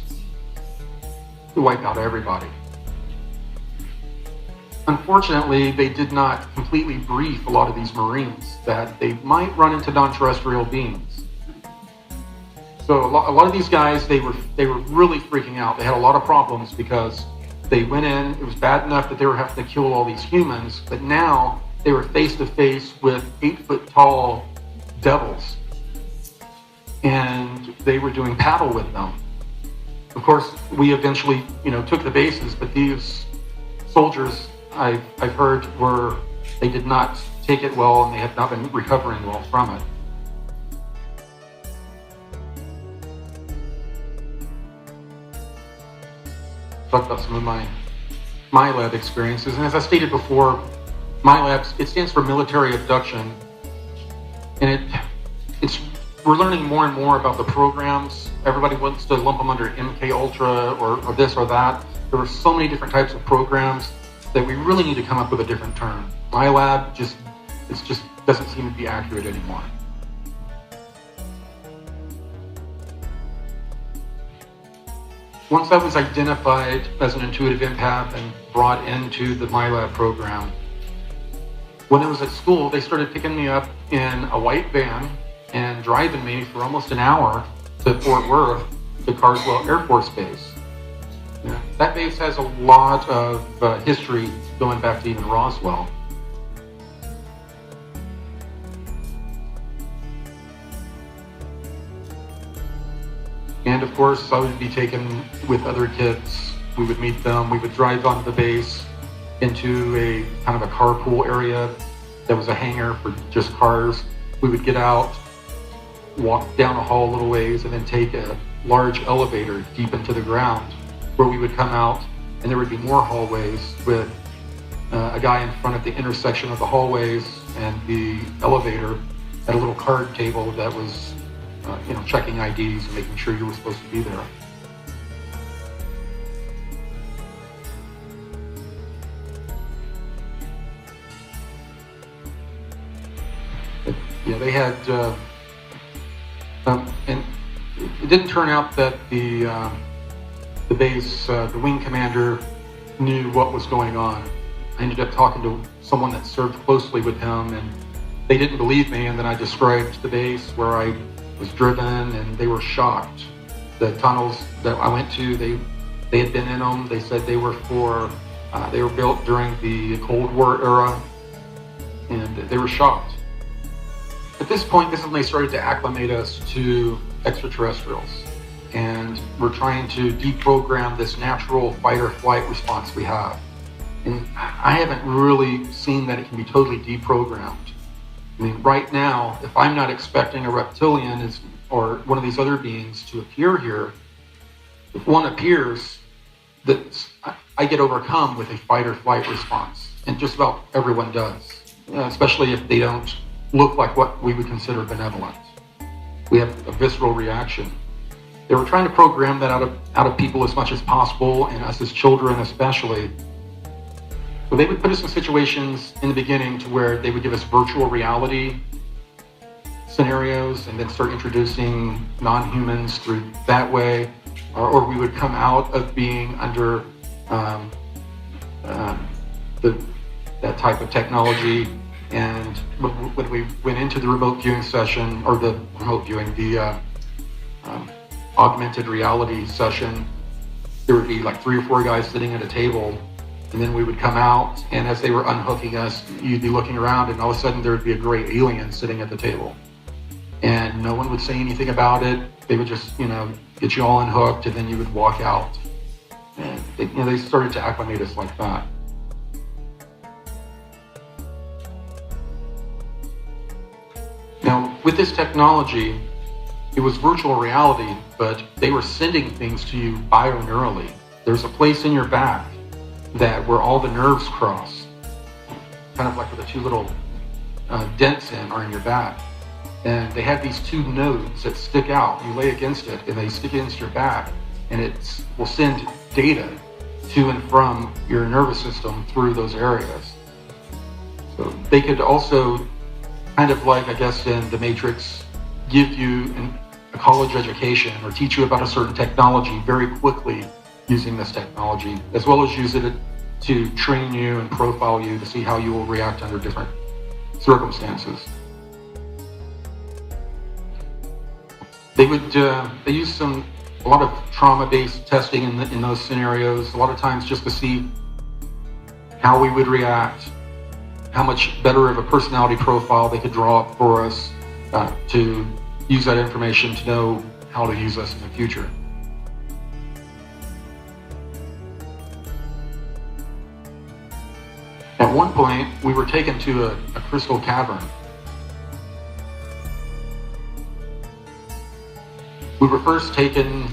to wipe out everybody. Unfortunately, they did not completely brief a lot of these Marines that they might run into non-terrestrial beings. So a lot of these guys, they were really freaking out. They had a lot of problems because they went in, it was bad enough that they were having to kill all these humans, but now they were face to face with 8-foot-tall devils, and they were doing paddle with them. Of course, we eventually, took the bases, but these soldiers, I've heard, they did not take it well, and they have not been recovering well from it. Talk about some of my lab experiences, and as I stated before, my lab, it stands for military abduction, and we're learning more and more about the programs. Everybody wants to lump them under MK Ultra or this or that. There are so many different types of programs that we really need to come up with a different term. My lab just doesn't seem to be accurate anymore. Once I was identified as an intuitive empath and brought into the MyLab program, when I was at school, they started picking me up in a white van and driving me for almost an hour to Fort Worth, to Carswell Air Force Base. That base has a lot of history going back to even Roswell. And of course, I would be taken with other kids. We would meet them. We would drive onto the base into a kind of a carpool area that was a hangar for just cars. We would get out, walk down a hall a little ways, and then take a large elevator deep into the ground, where we would come out, and there would be more hallways with a guy in front of the intersection of the hallways and the elevator at a little card table that was checking IDs and making sure you were supposed to be there. But, they had, and it didn't turn out that the base, the wing commander knew what was going on. I ended up talking to someone that served closely with him, and they didn't believe me, and then I described the base where I was driven, and they were shocked. The tunnels that I went to, they had been in them. They said they were they were built during the Cold War era, and they were shocked. At this point, this is when they started to acclimate us to extraterrestrials, and we're trying to deprogram this natural fight or flight response we have. And I haven't really seen that it can be totally deprogrammed. I mean, right now, if I'm not expecting a reptilian or one of these other beings to appear here, if one appears, I get overcome with a fight or flight response. And just about everyone does, especially if they don't look like what we would consider benevolent. We have a visceral reaction. They were trying to program that out of people as much as possible, and us as children especially. So they would put us in situations in the beginning to where they would give us virtual reality scenarios and then start introducing non-humans through that way, or we would come out of being under that type of technology, and when we went into the remote viewing session, or the augmented reality session, there would be like 3 or 4 guys sitting at a table. And then we would come out, and as they were unhooking us, you'd be looking around, and all of a sudden there would be a gray alien sitting at the table. And no one would say anything about it. They would just, get you all unhooked, and then you would walk out. And they started to acclimate us like that. Now, with this technology, it was virtual reality, but they were sending things to you bioneurally. There's a place in your back where all the nerves cross, kind of like where the 2 little dents are in your back. And they have these 2 nodes that stick out. You lay against it, and they stick against your back, and it will send data to and from your nervous system through those areas. So they could also, kind of like, I guess, in The Matrix, give you a college education or teach you about a certain technology very quickly using this technology, as well as use it to train you and profile you to see how you will react under different circumstances. They use a lot of trauma-based testing in those scenarios, a lot of times just to see how we would react. how much better of a personality profile they could draw up for us to use that information to know how to use us in the future. At one point, we were taken to a crystal cavern. We were first taken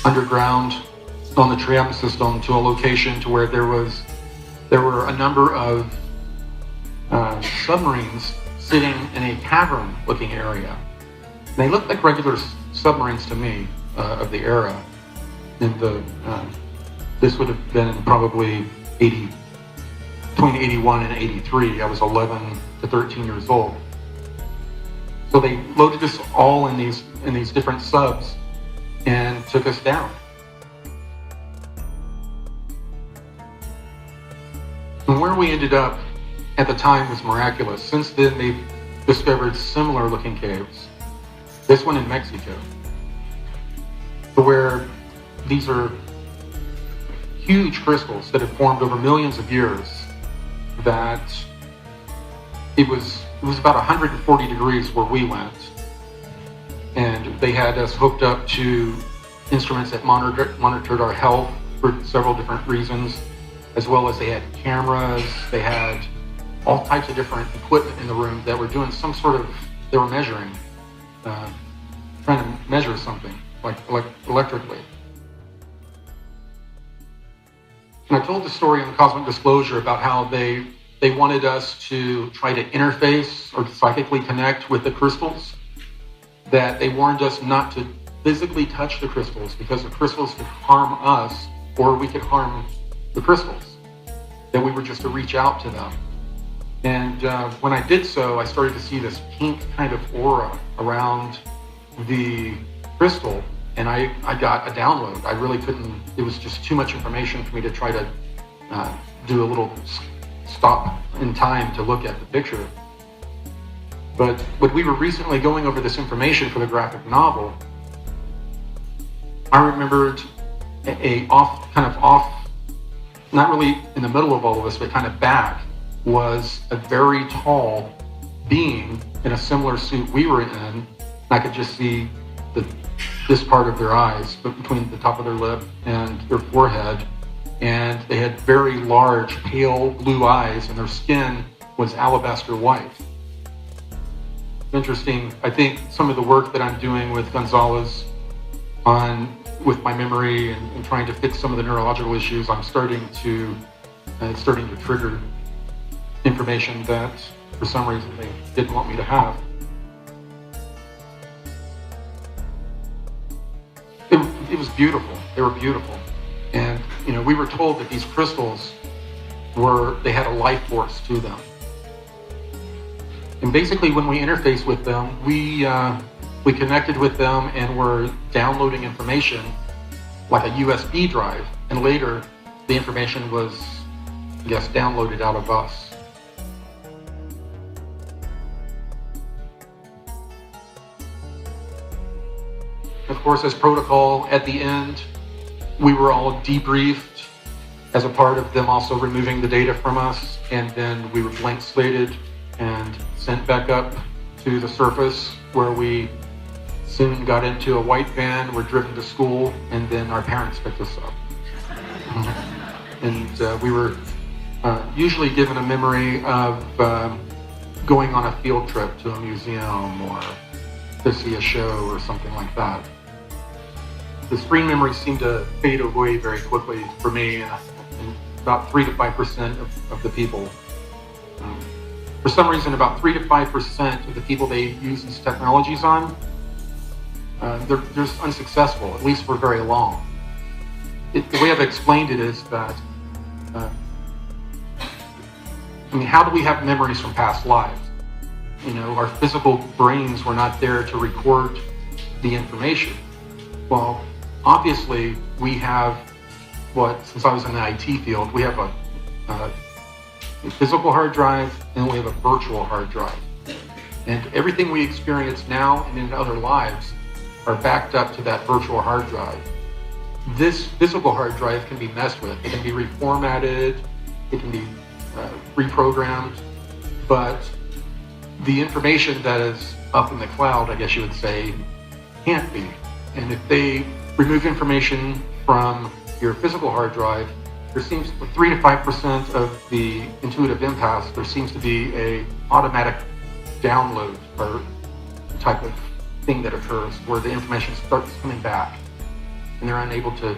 underground on the tram system to a location to where there were a number of submarines sitting in a cavern-looking area. They looked like regular submarines to me of the era. This would have been probably between 81 and 83. I was 11 to 13 years old. So they loaded us all in these different subs and took us down. And where we ended up at the time was miraculous. Since then, they've discovered similar looking caves. This one in Mexico, where these are huge crystals that have formed over millions of years. That it was about 140 degrees where we went, and they had us hooked up to instruments that monitored our health for several different reasons, as well as they had cameras. They had all types of different equipment in the room that were doing some sort of, they were measuring, trying to measure something, like electrically. And I told the story in Cosmic Disclosure about how they wanted us to try to interface or psychically connect with the crystals, that they warned us not to physically touch the crystals because the crystals could harm us or we could harm the crystals, that we were just to reach out to them. And when I did so, I started to see this pink kind of aura around the crystal, and I got a download. I really couldn't, it was just too much information for me to try to do a little stop in time to look at the picture. But when we were recently going over this information for the graphic novel, I remembered not really in the middle of all of this, but kind of back, was a very tall being in a similar suit we were in. I could just see this part of their eyes, but between the top of their lip and their forehead. And they had very large, pale blue eyes, and their skin was alabaster white. Interesting. I think some of the work that I'm doing with Gonzalez with my memory and trying to fix some of the neurological issues, I'm starting to trigger information that for some reason they didn't want me to have. It was beautiful. They were beautiful. And, we were told that these crystals they had a life force to them. And basically when we interfaced with them, we connected with them and were downloading information like a USB drive. And later the information was, I guess, downloaded out of us. Of course, as protocol, at the end, we were all debriefed as a part of them also removing the data from us, and then we were blank slated and sent back up to the surface, where we soon got into a white van, were driven to school, and then our parents picked us up. And we were usually given a memory of going on a field trip to a museum or to see a show or something like that. The screen memories seem to fade away very quickly for me, and about 3 to 5% of the people. For some reason, about 3 to 5% of the people they use these technologies on, they're just unsuccessful, at least for very long. The way I've explained it is that, how do we have memories from past lives? Our physical brains were not there to record the information. Well, obviously, we have since I was in the IT field, we have a physical hard drive and we have a virtual hard drive. And everything we experience now and in other lives are backed up to that virtual hard drive. This physical hard drive can be messed with. It can be reformatted. It can be reprogrammed, but the information that is up in the cloud, I guess you would say, can't be. And if they remove information from your physical hard drive, there seems 3 to 5% of the intuitive empaths, there seems to be a automatic download or type of thing that occurs where the information starts coming back and they're unable to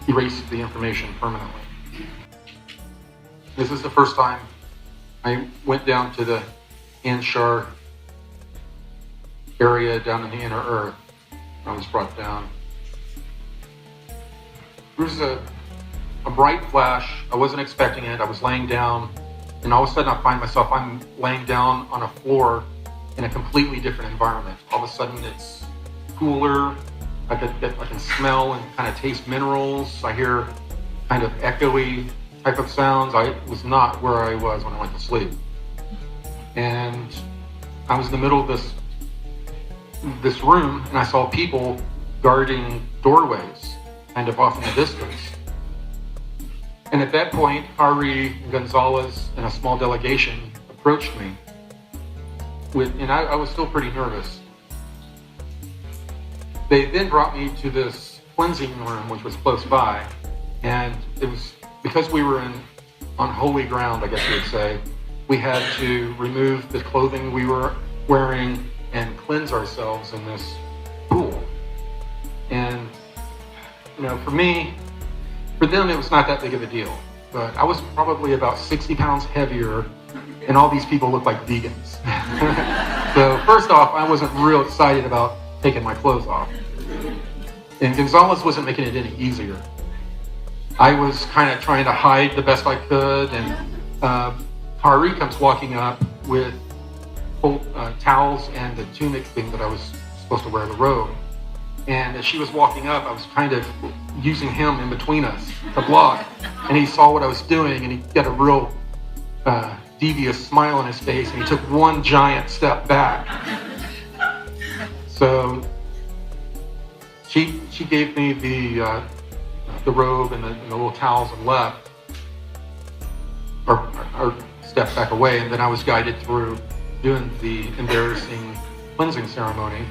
erase the information permanently. This is the first time I went down to the Anshar area down in the inner earth. I was brought down. There was a bright flash. I wasn't expecting it. I was laying down, and all of a sudden I find myself, I'm laying down on a floor in a completely different environment. All of a sudden it's cooler. I can smell and kind of taste minerals. I hear kind of echoey type of sounds. I was not where I was when I went to sleep. And I was in the middle of this room, and I saw people guarding doorways kind of off in the distance. And at that point, R.E.D, Gonzalez, and a small delegation approached me. And I was still pretty nervous. They then brought me to this cleansing room, which was close by. And it was, because we were on holy ground, I guess you would say, we had to remove the clothing we were wearing and cleanse ourselves in this pool. And, for them, it was not that big of a deal. But I was probably about 60 pounds heavier, and all these people looked like vegans. So first off, I wasn't real excited about taking my clothes off. And Gonzalez wasn't making it any easier. I was kind of trying to hide the best I could, and R.E.D comes walking up with towels and the tunic thing that I was supposed to wear, the robe. And as she was walking up, I was kind of using him in between us to block. And he saw what I was doing, and he got a real devious smile on his face, and he took one giant step back. So she gave me the robe and the little towels and left, or stepped back away, and then I was guided through doing the embarrassing cleansing ceremony.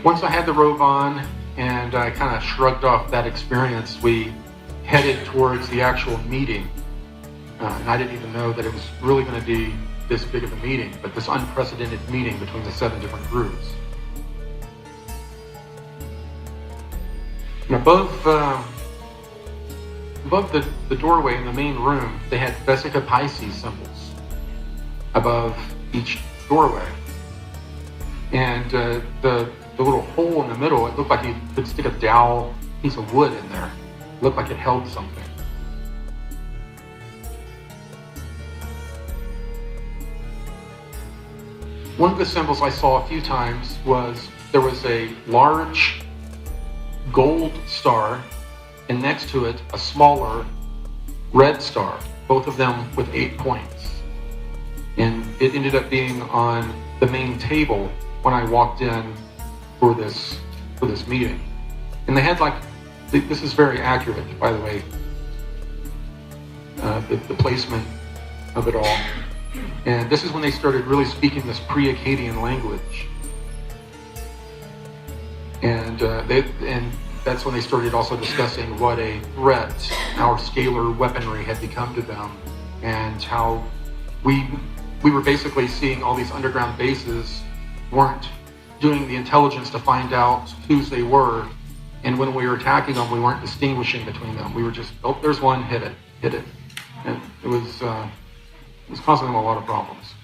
Once I had the robe on and I kind of shrugged off that experience, we headed towards the actual meeting. And I didn't even know that it was really going to be this big of a meeting, but this unprecedented meeting between the 7 different groups. And above the doorway in the main room, they had Vesica Pisces symbols above each doorway. And the little hole in the middle, it looked like you could stick a dowel piece of wood in there. It looked like it held something. One of the symbols I saw a few times was there was a large gold star, and next to it a smaller red star, both of them with 8 points. And it ended up being on the main table when I walked in for this meeting. And they had this is very accurate, by the way, the placement of it all. And this is when they started really speaking this pre-Akkadian language. And that's when they started also discussing what a threat our scalar weaponry had become to them, and how we were basically seeing all these underground bases weren't doing the intelligence to find out whose they were, and when we were attacking them, we weren't distinguishing between them. We were just, oh, there's one, hit it. And it was causing them a lot of problems.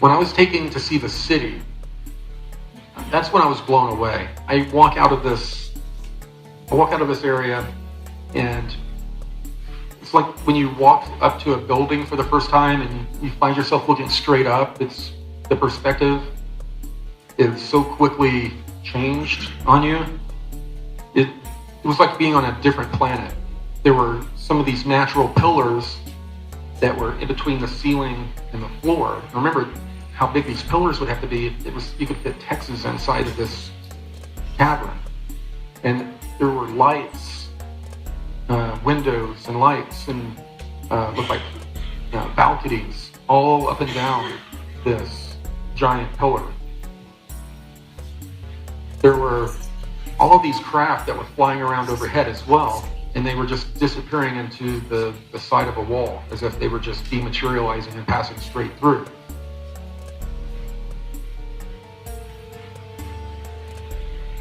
When I was taken to see the city, that's when I was blown away. I walk out of this area, and it's like when you walk up to a building for the first time and you find yourself looking straight up. It's the perspective is so quickly changed on you. It was like being on a different planet. There were some of these natural pillars that were in between the ceiling and the floor. And remember how big these pillars would have to be. You could fit Texas inside of this cavern. And there were lights, windows and lights, and looked like balconies all up and down this giant pillar. There were all of these craft that were flying around overhead as well, and they were just disappearing into the side of a wall as if they were just dematerializing and passing straight through.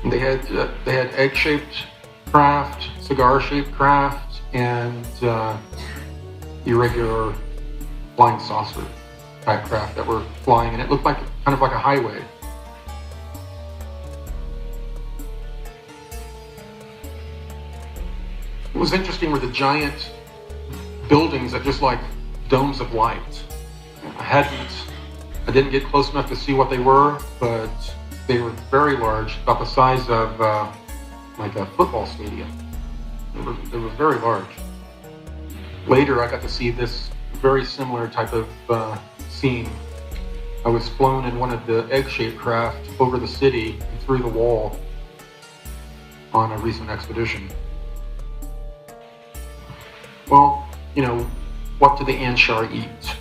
And they had egg-shaped craft, cigar-shaped craft, and irregular flying saucer type craft that were flying, and it looked like kind of like a highway. What was interesting were the giant buildings that just like domes of light. I didn't get close enough to see what they were, but they were very large, about the size of like a football stadium. They were very large. Later, I got to see this very similar type of scene. I was flown in one of the egg-shaped craft over the city and through the wall on a recent expedition. Well, what do the Anshar eat?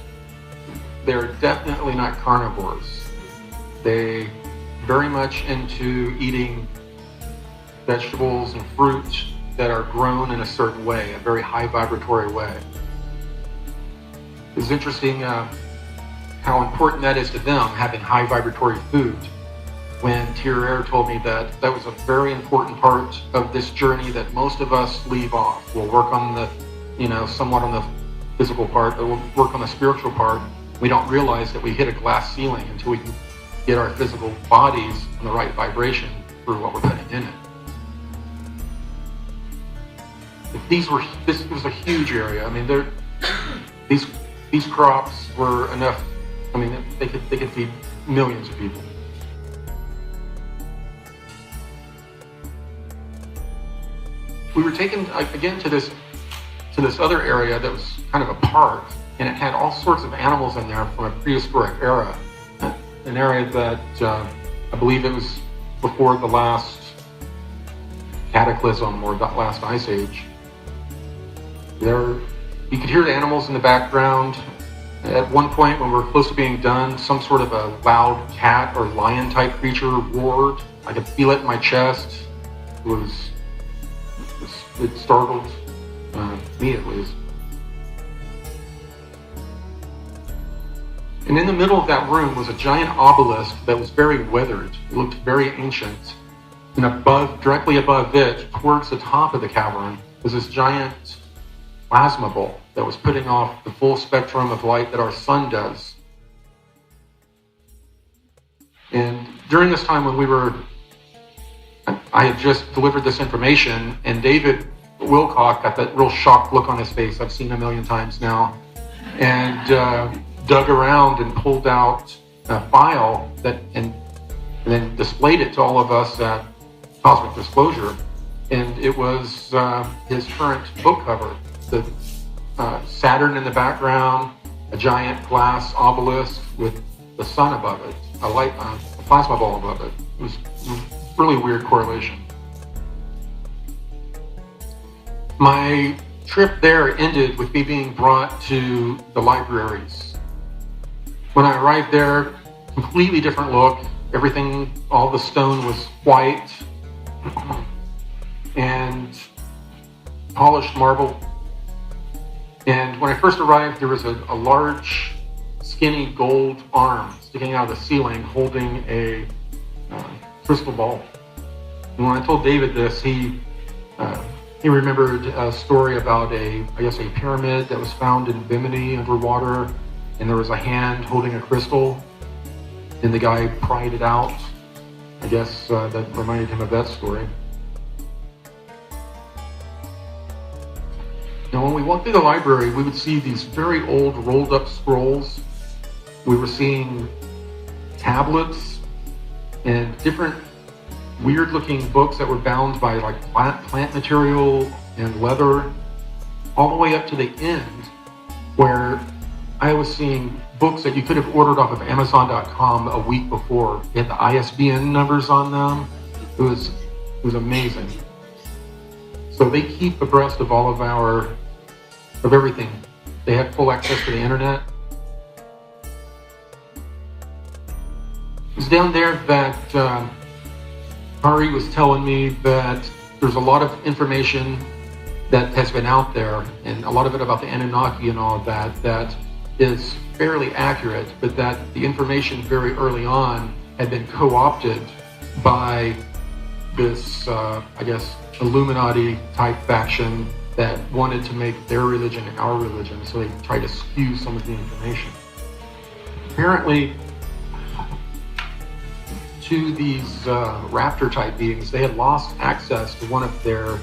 They're definitely not carnivores. They very much into eating vegetables and fruit that are grown in a certain way, a very high vibratory way. It's interesting how important that is to them, having high vibratory food. When Thierry told me that was a very important part of this journey that most of us leave off. We'll work on the, somewhat on the physical part, but we'll work on the spiritual part. We don't realize that we hit a glass ceiling until we can get our physical bodies on the right vibration through what we're putting in it. This was a huge area. I mean, these crops were enough. I mean, they could feed millions of people. We were taken again to this other area that was kind of a park, and it had all sorts of animals in there from a prehistoric era. An area that I believe it was before the last cataclysm or the last ice age. You could hear the animals in the background. At one point, when we were close to being done, some sort of a loud cat or lion type creature roared. I could feel it in my chest. It startled me at least. And in the middle of that room was a giant obelisk that was very weathered. It looked very ancient. And directly above it, towards the top of the cavern, was this giant plasma ball that was putting off the full spectrum of light that our sun does. And during this time when I had just delivered this information, and David Wilcock got that real shocked look on his face I've seen a million times now, and dug around and pulled out a file and then displayed it to all of us at Cosmic Disclosure. And it was his current book cover. The Saturn in the background, a giant glass obelisk with the sun above it, a plasma ball above it. It was a really weird correlation. My trip there ended with me being brought to the libraries. When I arrived there, completely different look. Everything, all the stone was white and polished marble. And when I first arrived, there was a large, skinny gold arm sticking out of the ceiling holding a crystal ball. And when I told David this, he remembered a story about a pyramid that was found in Bimini underwater, and there was a hand holding a crystal, and the guy pried it out. I guess that reminded him of that story. Now, when we walked through the library, we would see these very old rolled up scrolls. We were seeing tablets and different weird looking books that were bound by like plant material and leather, all the way up to the end where I was seeing books that you could have ordered off of Amazon.com a week before. They had the ISBN numbers on them. It was amazing. So they keep abreast of all of everything. They have full access to the internet. It's down there that R.E. was telling me that there's a lot of information that has been out there, and a lot of it about the Anunnaki and all of that is fairly accurate, but that the information very early on had been co-opted by this, I guess, Illuminati type faction that wanted to make their religion our religion, so they tried to skew some of the information. Apparently, to these raptor type beings, they had lost access to one of their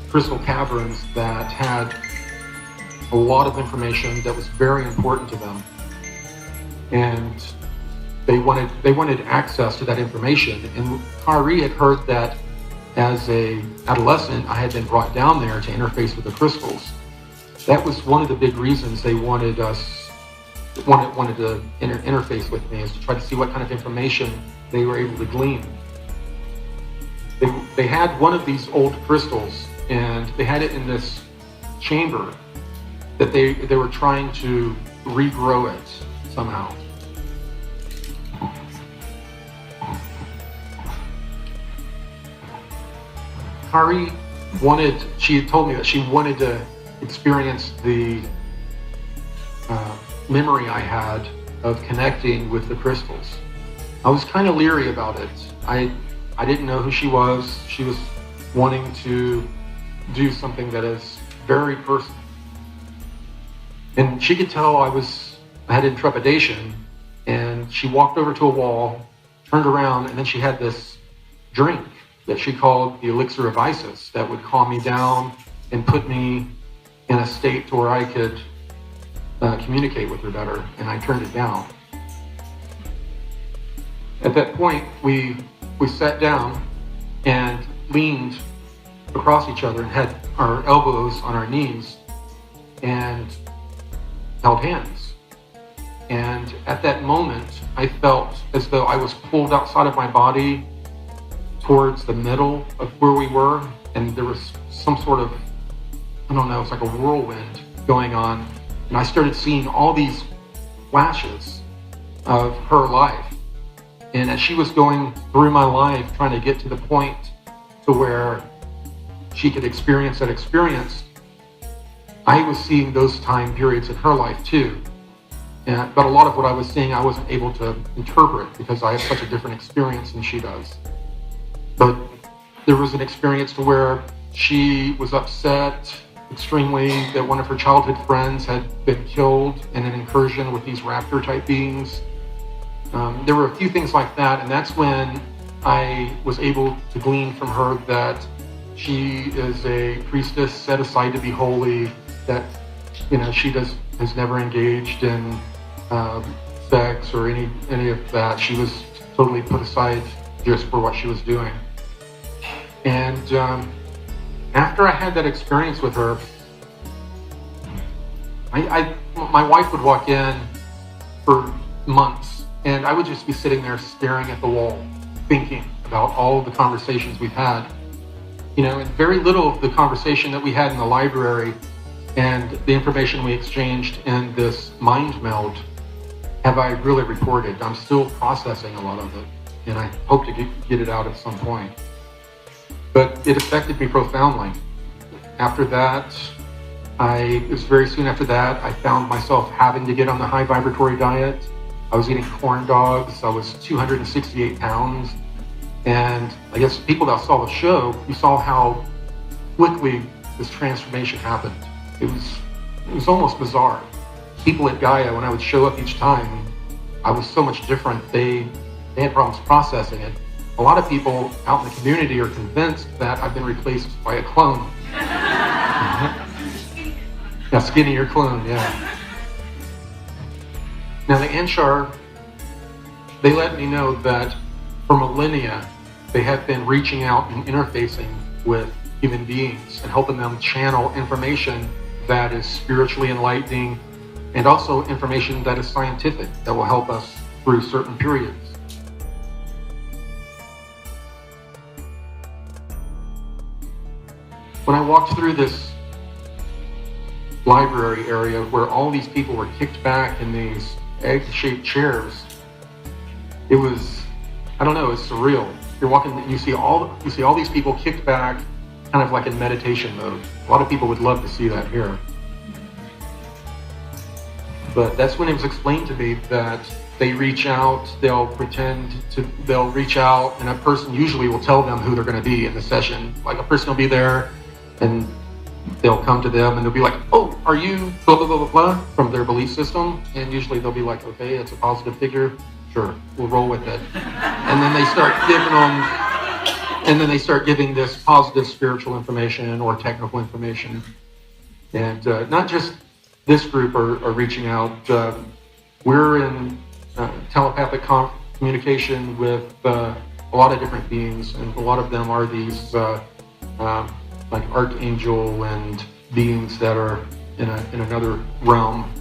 crystal caverns that had a lot of information that was very important to them, and they wanted access to that information. And R.E. had heard that as a adolescent, I had been brought down there to interface with the crystals. That was one of the big reasons they wanted to interface with me, is to try to see what kind of information they were able to glean. They had one of these old crystals, and they had it in this chamber that they were trying to regrow it somehow. R.E. she had told me that she wanted to experience the memory I had of connecting with the crystals. I was kind of leery about it. I didn't know who she was. She was wanting to do something that is very personal. And she could tell I had intrepidation, and she walked over to a wall, turned around, and then she had this drink that she called the elixir of Isis that would calm me down and put me in a state to where I could communicate with her better, and I turned it down. At that point, we sat down and leaned across each other and had our elbows on our knees and held hands. And at that moment, I felt as though I was pulled outside of my body towards the middle of where we were, and there was some sort of, I don't know, it's like a whirlwind going on, and I started seeing all these flashes of her life. And as she was going through my life, trying to get to the point to where she could experience that experience, I was seeing those time periods in her life too. But a lot of what I was seeing, I wasn't able to interpret because I have such a different experience than she does. But there was an experience to where she was upset extremely that one of her childhood friends had been killed in an incursion with these raptor type beings. There were a few things like that, and that's when I was able to glean from her that she is a priestess set aside to be holy, that she has never engaged in sex or any of that. She was totally put aside just for what she was doing. And after I had that experience with her, my wife would walk in for months, and I would just be sitting there staring at the wall, thinking about all of the conversations we've had. And very little of the conversation that we had in the library and the information we exchanged in this mind meld have I really recorded. I'm still processing a lot of it, and I hope to get it out at some point. But it affected me profoundly. After that, it was very soon after that, I found myself having to get on the high vibratory diet. I was eating corn dogs. I was 268 pounds. And I guess people that saw the show, you saw how quickly this transformation happened. It was almost bizarre. People at Gaia, when I would show up each time, I was so much different. They had problems processing it. A lot of people out in the community are convinced that I've been replaced by a clone. A skinnier clone, yeah. Now the Anshar, they let me know that for millennia, they have been reaching out and interfacing with human beings and helping them channel information that is spiritually enlightening and also information that is scientific that will help us through certain periods. When I walked through this library area where all these people were kicked back in these egg-shaped chairs, it was, I don't know, it's surreal. You're walking, you see all these people kicked back, kind of like in meditation mode. A lot of people would love to see that here. But that's when it was explained to me that they reach out, they'll reach out, and a person usually will tell them who they're going to be in the session. Like a person will be there, and they'll come to them, and they'll be like, oh, are you blah, blah, blah, blah, blah, from their belief system? And usually they'll be like, okay, it's a positive figure. Sure, we'll roll with it. And then they start giving this positive spiritual information or technical information. And not just this group are reaching out. We're in telepathic communication with a lot of different beings, and a lot of them are these like archangel and beings that are in another realm,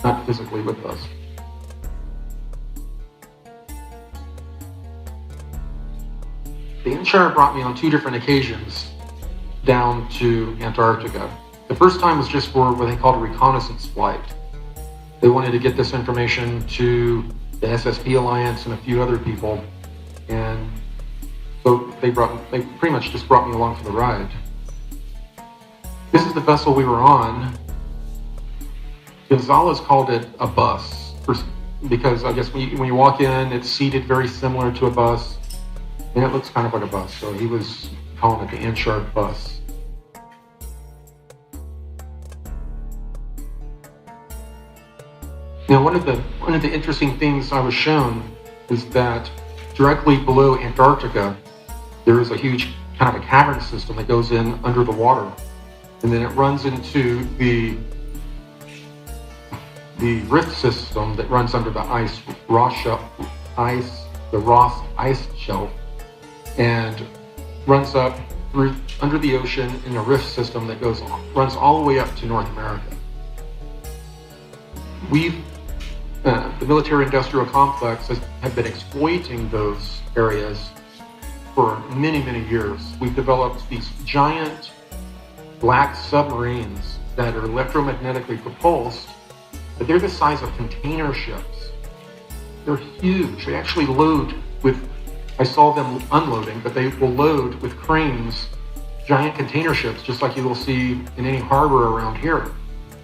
not physically with us. The insurer brought me on 2 different occasions down to Antarctica. The first time was just for what they called a reconnaissance flight. They wanted to get this information to the SSP Alliance and a few other people, and so they pretty much just brought me along for the ride. This is the vessel we were on. Gonzalez called it a bus because I guess when you walk in, it's seated very similar to a bus, and it looks kind of like a bus. So he was calling it the Inshark bus. Now, one of the interesting things I was shown is that directly below Antarctica, there is a huge kind of a cavern system that goes in under the water, and then it runs into the rift system that runs under the Ross ice shelf, and runs up through under the ocean in a rift system that runs all the way up to North America. The military-industrial complex have been exploiting those areas for many, many years. We've developed these giant black submarines that are electromagnetically propulsed, but they're the size of container ships. They're huge. They actually load with, I saw them unloading, but they will load with cranes, giant container ships, just like you will see in any harbor around here.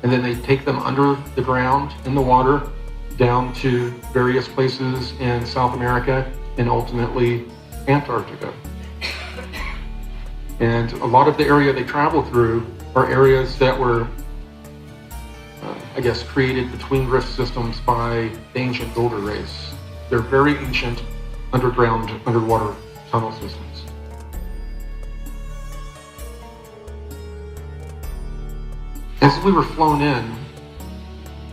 And then they take them under the ground in the water down to various places in South America and ultimately Antarctica. And a lot of the area they travel through are areas that were, I guess, created between rift systems by the ancient Golden Race. They're very ancient underwater tunnel systems. As we were flown in,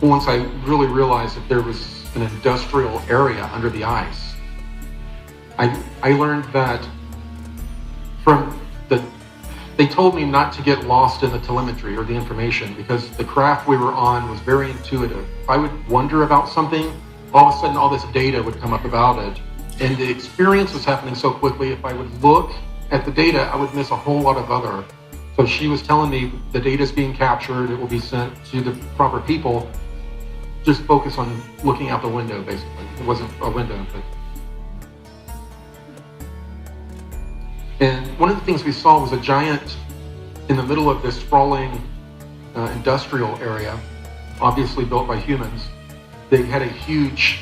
once I really realized that there was an industrial area under the ice, I learned that they told me not to get lost in the telemetry or the information, because the craft we were on was very intuitive. If I would wonder about something, all of a sudden all this data would come up about it. And the experience was happening so quickly, if I would look at the data, I would miss a whole lot of other. So she was telling me the data is being captured, it will be sent to the proper people. Just focus on looking out the window, basically. It wasn't a window, but... And one of the things we saw was a giant, in the middle of this sprawling industrial area, obviously built by humans. They had a huge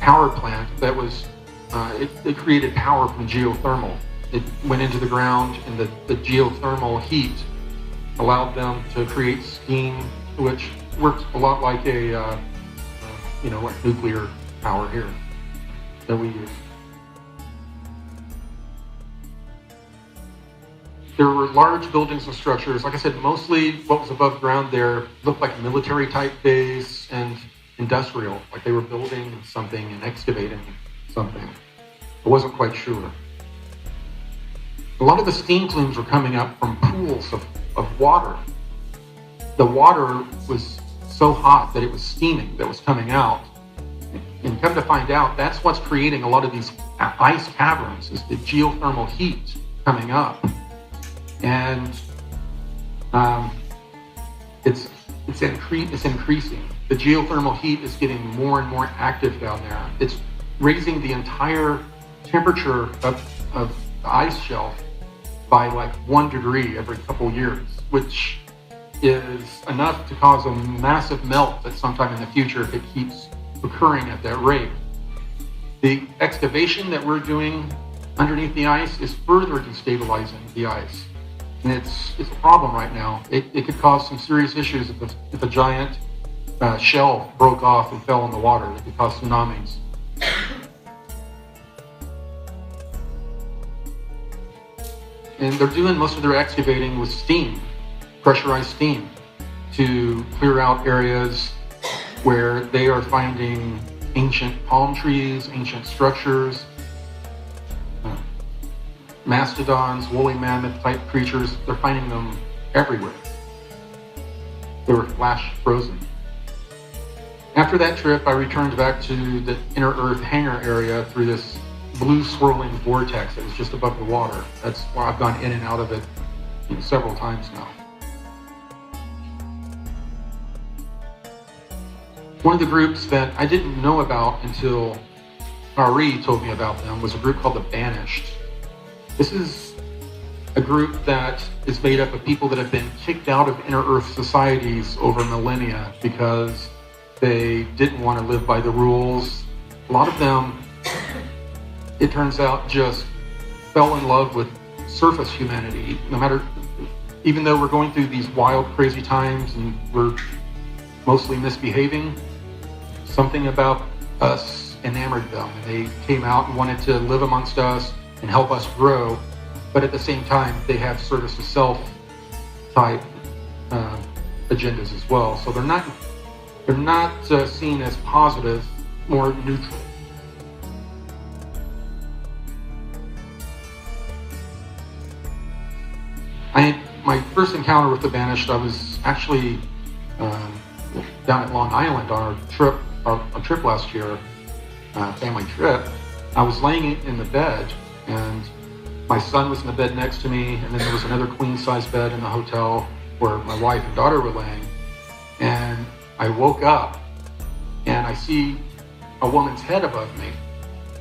power plant that was, it created power from geothermal. It went into the ground, and the geothermal heat allowed them to create steam, which works a lot like like nuclear power here that we use. There were large buildings and structures. Like I said, mostly what was above ground there looked like a military type base and industrial, like they were building something and excavating something. I wasn't quite sure. A lot of the steam plumes were coming up from pools of water. The water was so hot that it was steaming that was coming out. And come to find out, that's what's creating a lot of these ice caverns, is the geothermal heat coming up. And it's increasing. The geothermal heat is getting more and more active down there. It's raising the entire temperature of the ice shelf by like 1 degree every couple years, which is enough to cause a massive melt at some time in the future if it keeps occurring at that rate. The excavation that we're doing underneath the ice is further destabilizing the ice. And it's a problem right now. It could cause some serious issues if a giant shelf broke off and fell in the water. It could cause tsunamis. And they're doing most of their excavating with steam, pressurized steam, to clear out areas where they are finding ancient palm trees, ancient structures, mastodons, woolly mammoth type creatures. They're finding them everywhere. They were flash frozen. After that trip, I returned back to the inner earth hangar area through this blue swirling vortex that was just above the water. That's why I've gone in and out of it several times now. One of the groups that I didn't know about until R.E.D told me about them was a group called the Banished. This is a group that is made up of people that have been kicked out of inner earth societies over millennia because they didn't want to live by the rules. A lot of them, it turns out, just fell in love with surface humanity. Even though we're going through these wild, crazy times and we're mostly misbehaving, something about us enamored them. And they came out and wanted to live amongst us and help us grow. But at the same time, they have service to self type agendas as well. So they're not seen as positive, more neutral. My first encounter with the Banished, I was actually down at Long Island on our trip last year, family trip. I was laying in the bed, and my son was in the bed next to me, and then there was another queen-size bed in the hotel where my wife and daughter were laying. And I woke up, and I see a woman's head above me,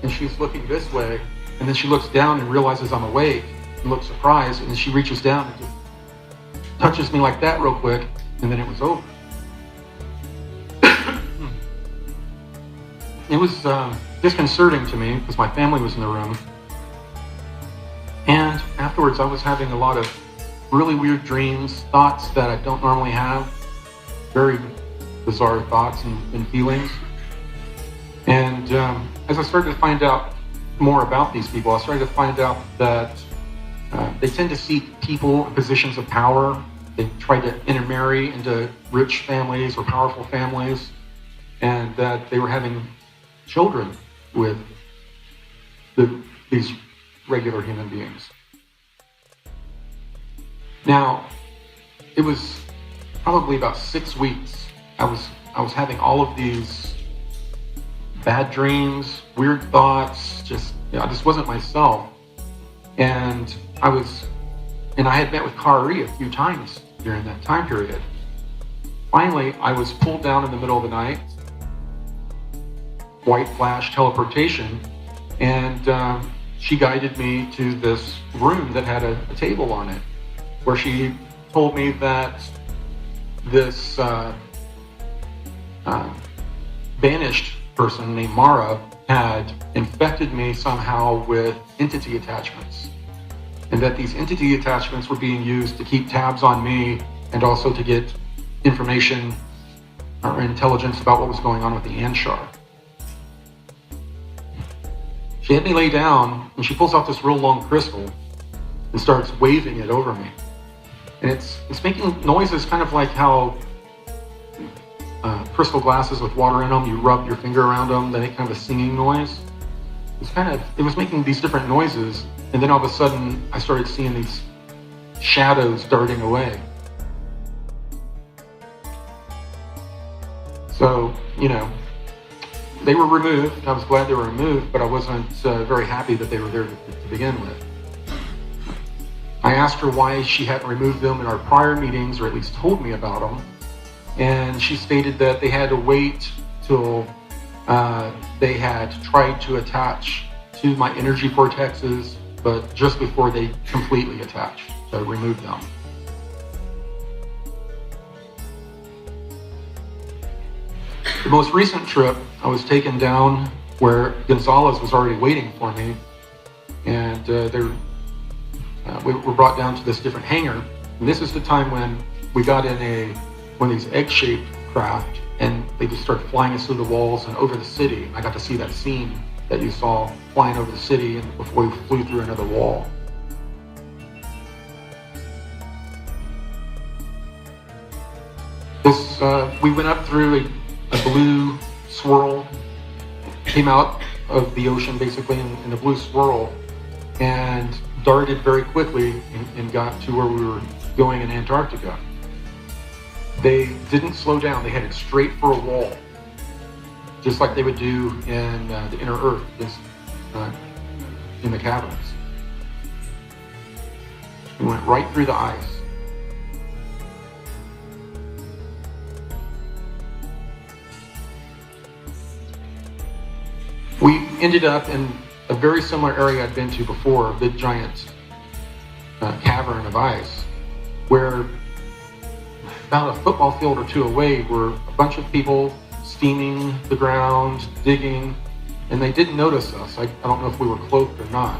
and she's looking this way, and then she looks down and realizes I'm awake, and looks surprised, and then she reaches down and just touches me like that real quick, and then it was over. It was disconcerting to me because my family was in the room. And afterwards, I was having a lot of really weird dreams, thoughts that I don't normally have, very bizarre thoughts and feelings. And as I started to find out more about these people, I started to find out that they tend to seek people in positions of power. They try to intermarry into rich families or powerful families, and that they were having children with these regular human beings. Now, it was probably about 6 weeks. I was having all of these bad dreams, weird thoughts, I just wasn't myself. And I had met with R.E.D a few times during that time period. Finally, I was pulled down in the middle of the night, white flash teleportation, and she guided me to this room that had a table on it, where she told me that this banished person named Mara had infected me somehow with entity attachments, and that these entity attachments were being used to keep tabs on me and also to get information or intelligence about what was going on with the Anshar. She had me lay down, and she pulls out this real long crystal and starts waving it over me. And it's making noises kind of like how crystal glasses with water in them, you rub your finger around them, they make kind of a singing noise. It was making these different noises, and then all of a sudden I started seeing these shadows darting away. So, they were removed. I was glad they were removed, but I wasn't very happy that they were there to begin with. I asked her why she hadn't removed them in our prior meetings, or at least told me about them. And she stated that they had to wait till they had tried to attach to my energy vortexes, but just before they completely attached, so remove them. The most recent trip, I was taken down where Gonzalez was already waiting for me, and we were brought down to this different hangar. And this is the time when we got in one of these egg-shaped craft, and they just started flying us through the walls and over the city. I got to see that scene that you saw flying over the city and before we flew through another wall. We went up through a blue swirl, came out of the ocean basically in a blue swirl, and darted very quickly and got to where we were going in Antarctica. They didn't slow down. They headed straight for a wall, just like they would do in the inner Earth, in the caverns. We went right through the ice. We ended up in a very similar area I'd been to before, a big giant cavern of ice, where about a football field or two away were a bunch of people steaming the ground, digging, and they didn't notice us. I don't know if we were cloaked or not.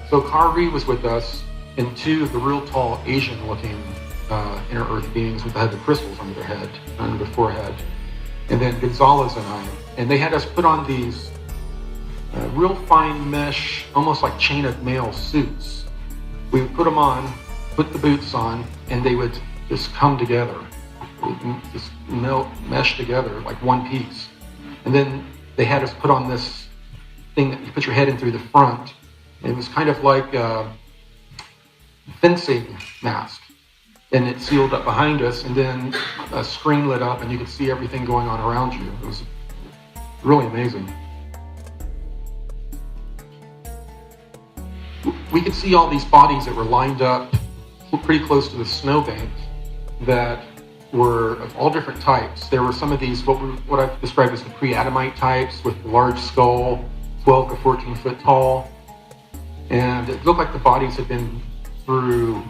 So R.E.D was with us, and two of the real tall Asian-looking inner Earth beings with the head of crystals under their head, under their forehead. And then Gonzalez and they had us put on these real fine mesh, almost like chain of mail suits. We would put them on, put the boots on, and they would just come together, just mesh together like one piece. And then they had us put on this thing that you put your head in through the front. It was kind of like a fencing mask. And it sealed up behind us, and then a screen lit up and you could see everything going on around you. It was really amazing. We could see all these bodies that were lined up pretty close to the snowbank that were of all different types. There were some of these, what I've described as the pre-Adamite types with the large skull, 12 to 14 foot tall. And it looked like the bodies had been through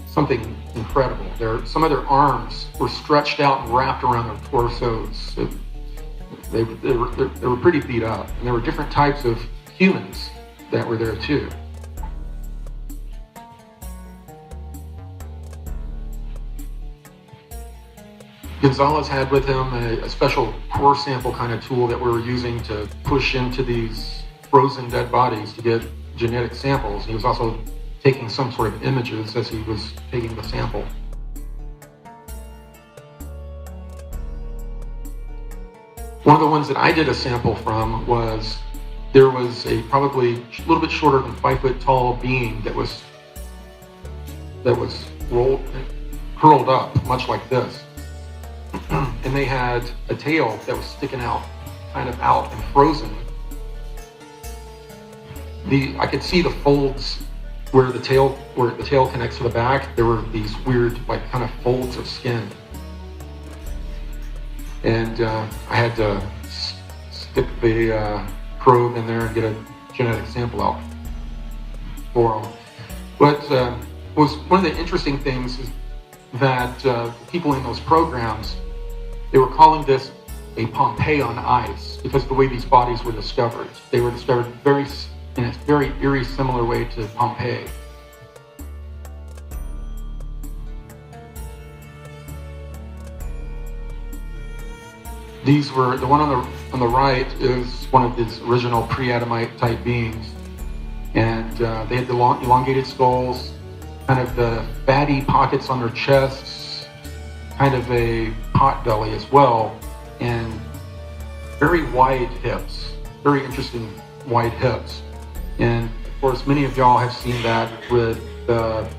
something incredible. Some of their arms were stretched out and wrapped around their torsos. They were pretty beat up. And there were different types of humans that were there too. Gonzalez had with him a special core sample kind of tool that we were using to push into these frozen dead bodies to get genetic samples. He was also taking some sort of images as he was taking the sample. One of the ones that I did a sample from was, there was a probably a little bit shorter than 5 foot tall being that was curled up, much like this. And they had a tail that was sticking out, kind of out and frozen. I could see the folds where the tail connects to the back. There were these weird, like, kind of folds of skin. And I had to stick the probe in there and get a genetic sample out for them. But was one of the interesting things is that people in those programs, they were calling this a Pompeii on ice because of the way these bodies were discovered. They were discovered in a very eerie, similar way to Pompeii. These were, the one on the right is one of these original pre-Adamite type beings. And they had the long, elongated skulls, kind of the fatty pockets on their chests, kind of a pot belly as well, and very wide hips, very interesting wide hips. And of course, many of y'all have seen that with the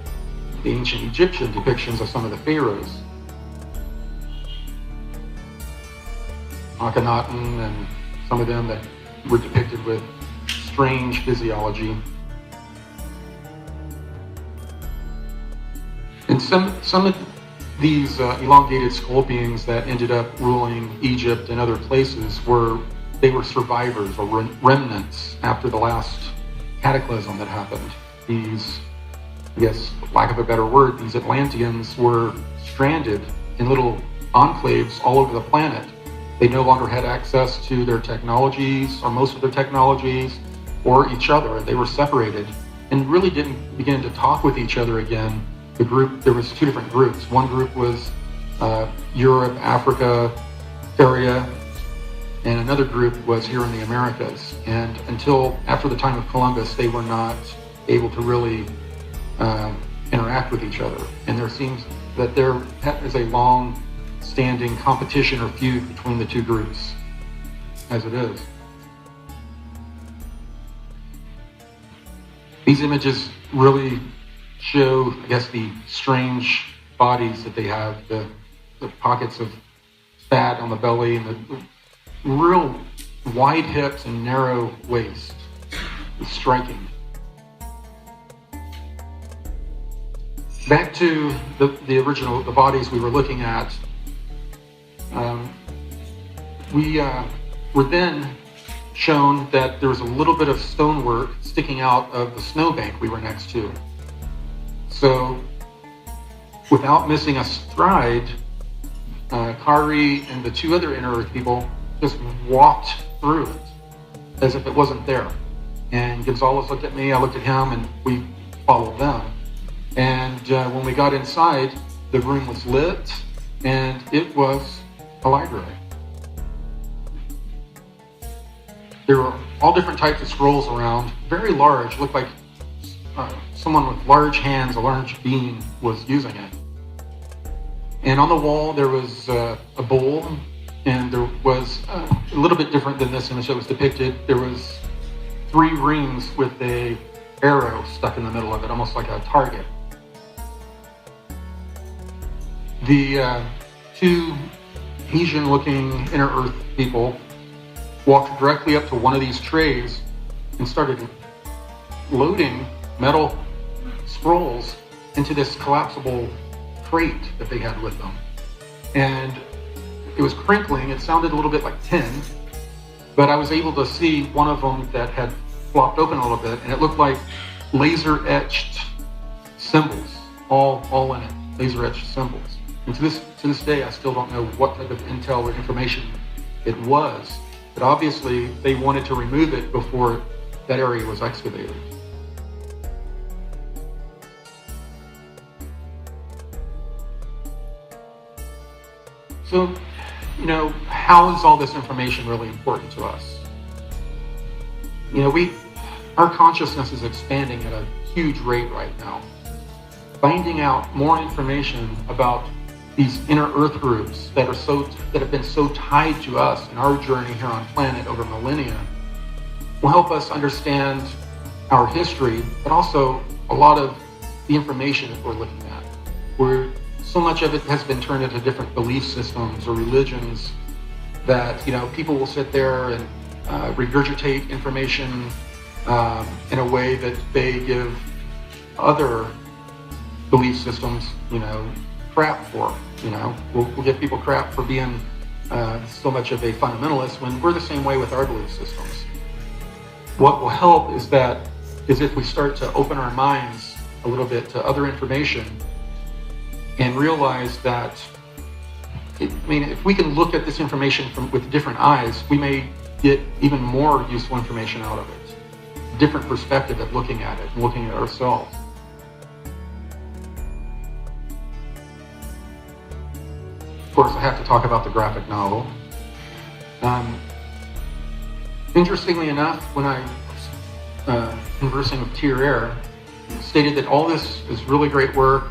ancient Egyptian depictions of some of the pharaohs. Akhenaten and some of them that were depicted with strange physiology. And some of these elongated skull beings that ended up ruling Egypt and other places were survivors or remnants after the last cataclysm that happened. These, I guess, lack of a better word, these Atlanteans were stranded in little enclaves all over the planet. They no longer had access to their technologies, or most of their technologies, or each other. They were separated and really didn't begin to talk with each other again. There was two different groups. One group was Europe, Africa area, and another group was here in the Americas. And until after the time of Columbus, they were not able to really interact with each other. And there seems that there is a long-standing competition or feud between the two groups, as it is. These images really show, I guess, the strange bodies that they have, the pockets of fat on the belly, and the real wide hips and narrow waist. It's striking. Back to the original, the bodies we were looking at. We were then shown that there was a little bit of stonework sticking out of the snowbank we were next to. So, without missing a stride, R.E.D and the two other Inner Earth people just walked through it as if it wasn't there. And Gonzalez looked at me, I looked at him, and we followed them. And when we got inside, the room was lit, and it was a library. There were all different types of scrolls around, very large, looked like someone with large hands, a large being, was using it. And on the wall there was a bowl, and there was a little bit different than this image that was depicted. There was 3 rings with a arrow stuck in the middle of it, almost like a target. The 2 Asian-looking Inner Earth people walked directly up to one of these trays and started loading metal scrolls into this collapsible crate that they had with them. And it was crinkling. It sounded a little bit like tin, but I was able to see one of them that had flopped open a little bit, and it looked like laser-etched symbols, all in it, laser-etched symbols. And to this day, I still don't know what type of intel or information it was, but obviously they wanted to remove it before that area was excavated. So, how is all this information really important to us? Our consciousness is expanding at a huge rate right now. Finding out more information about these Inner Earth groups that have been so tied to us in our journey here on planet over millennia will help us understand our history, but also a lot of the information that we're looking at. So much of it has been turned into different belief systems or religions that, people will sit there and regurgitate information in a way that they give other belief systems, crap for. We'll give people crap for being so much of a fundamentalist when we're the same way with our belief systems. What will help is if we start to open our minds a little bit to other information and realize that, if we can look at this information with different eyes, we may get even more useful information out of it. Different perspective of looking at it and looking at ourselves. Of course, I have to talk about the graphic novel. Interestingly enough, when I was conversing with Tier Air, stated that all this is really great work.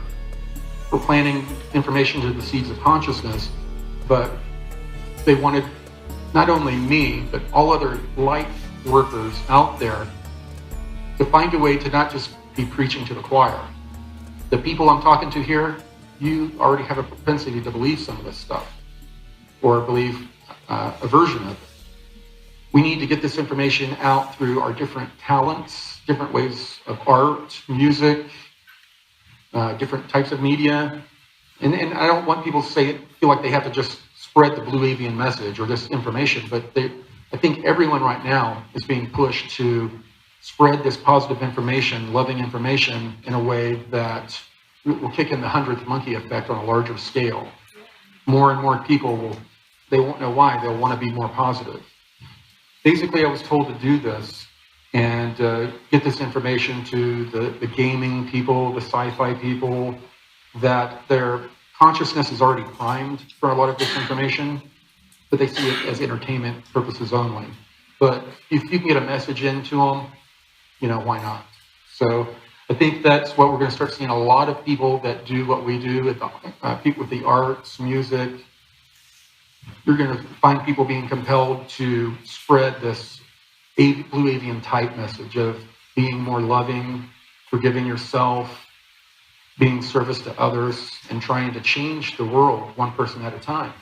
We're planting information to the seeds of consciousness, but they wanted not only me, but all other light workers out there to find a way to not just be preaching to the choir. The people I'm talking to here, you already have a propensity to believe some of this stuff, or believe a version of it. We need to get this information out through our different talents, different ways of art, music, different types of media. And I don't want people to feel like they have to just spread the blue avian message or just information, but I think everyone right now is being pushed to spread this positive information, loving information in a way that will kick in the 100th monkey effect on a larger scale. More and more people they won't know why, they'll want to be more positive. Basically, I was told to do this and get this information to the gaming people, the sci-fi people, that their consciousness is already primed for a lot of this information, but they see it as entertainment purposes only. But if you can get a message into them, why not? So I think that's what we're going to start seeing. A lot of people that do what we do with people with the arts, music. You're going to find people being compelled to spread this blue avian type message of being more loving, forgiving yourself, being service to others, and trying to change the world one person at a time.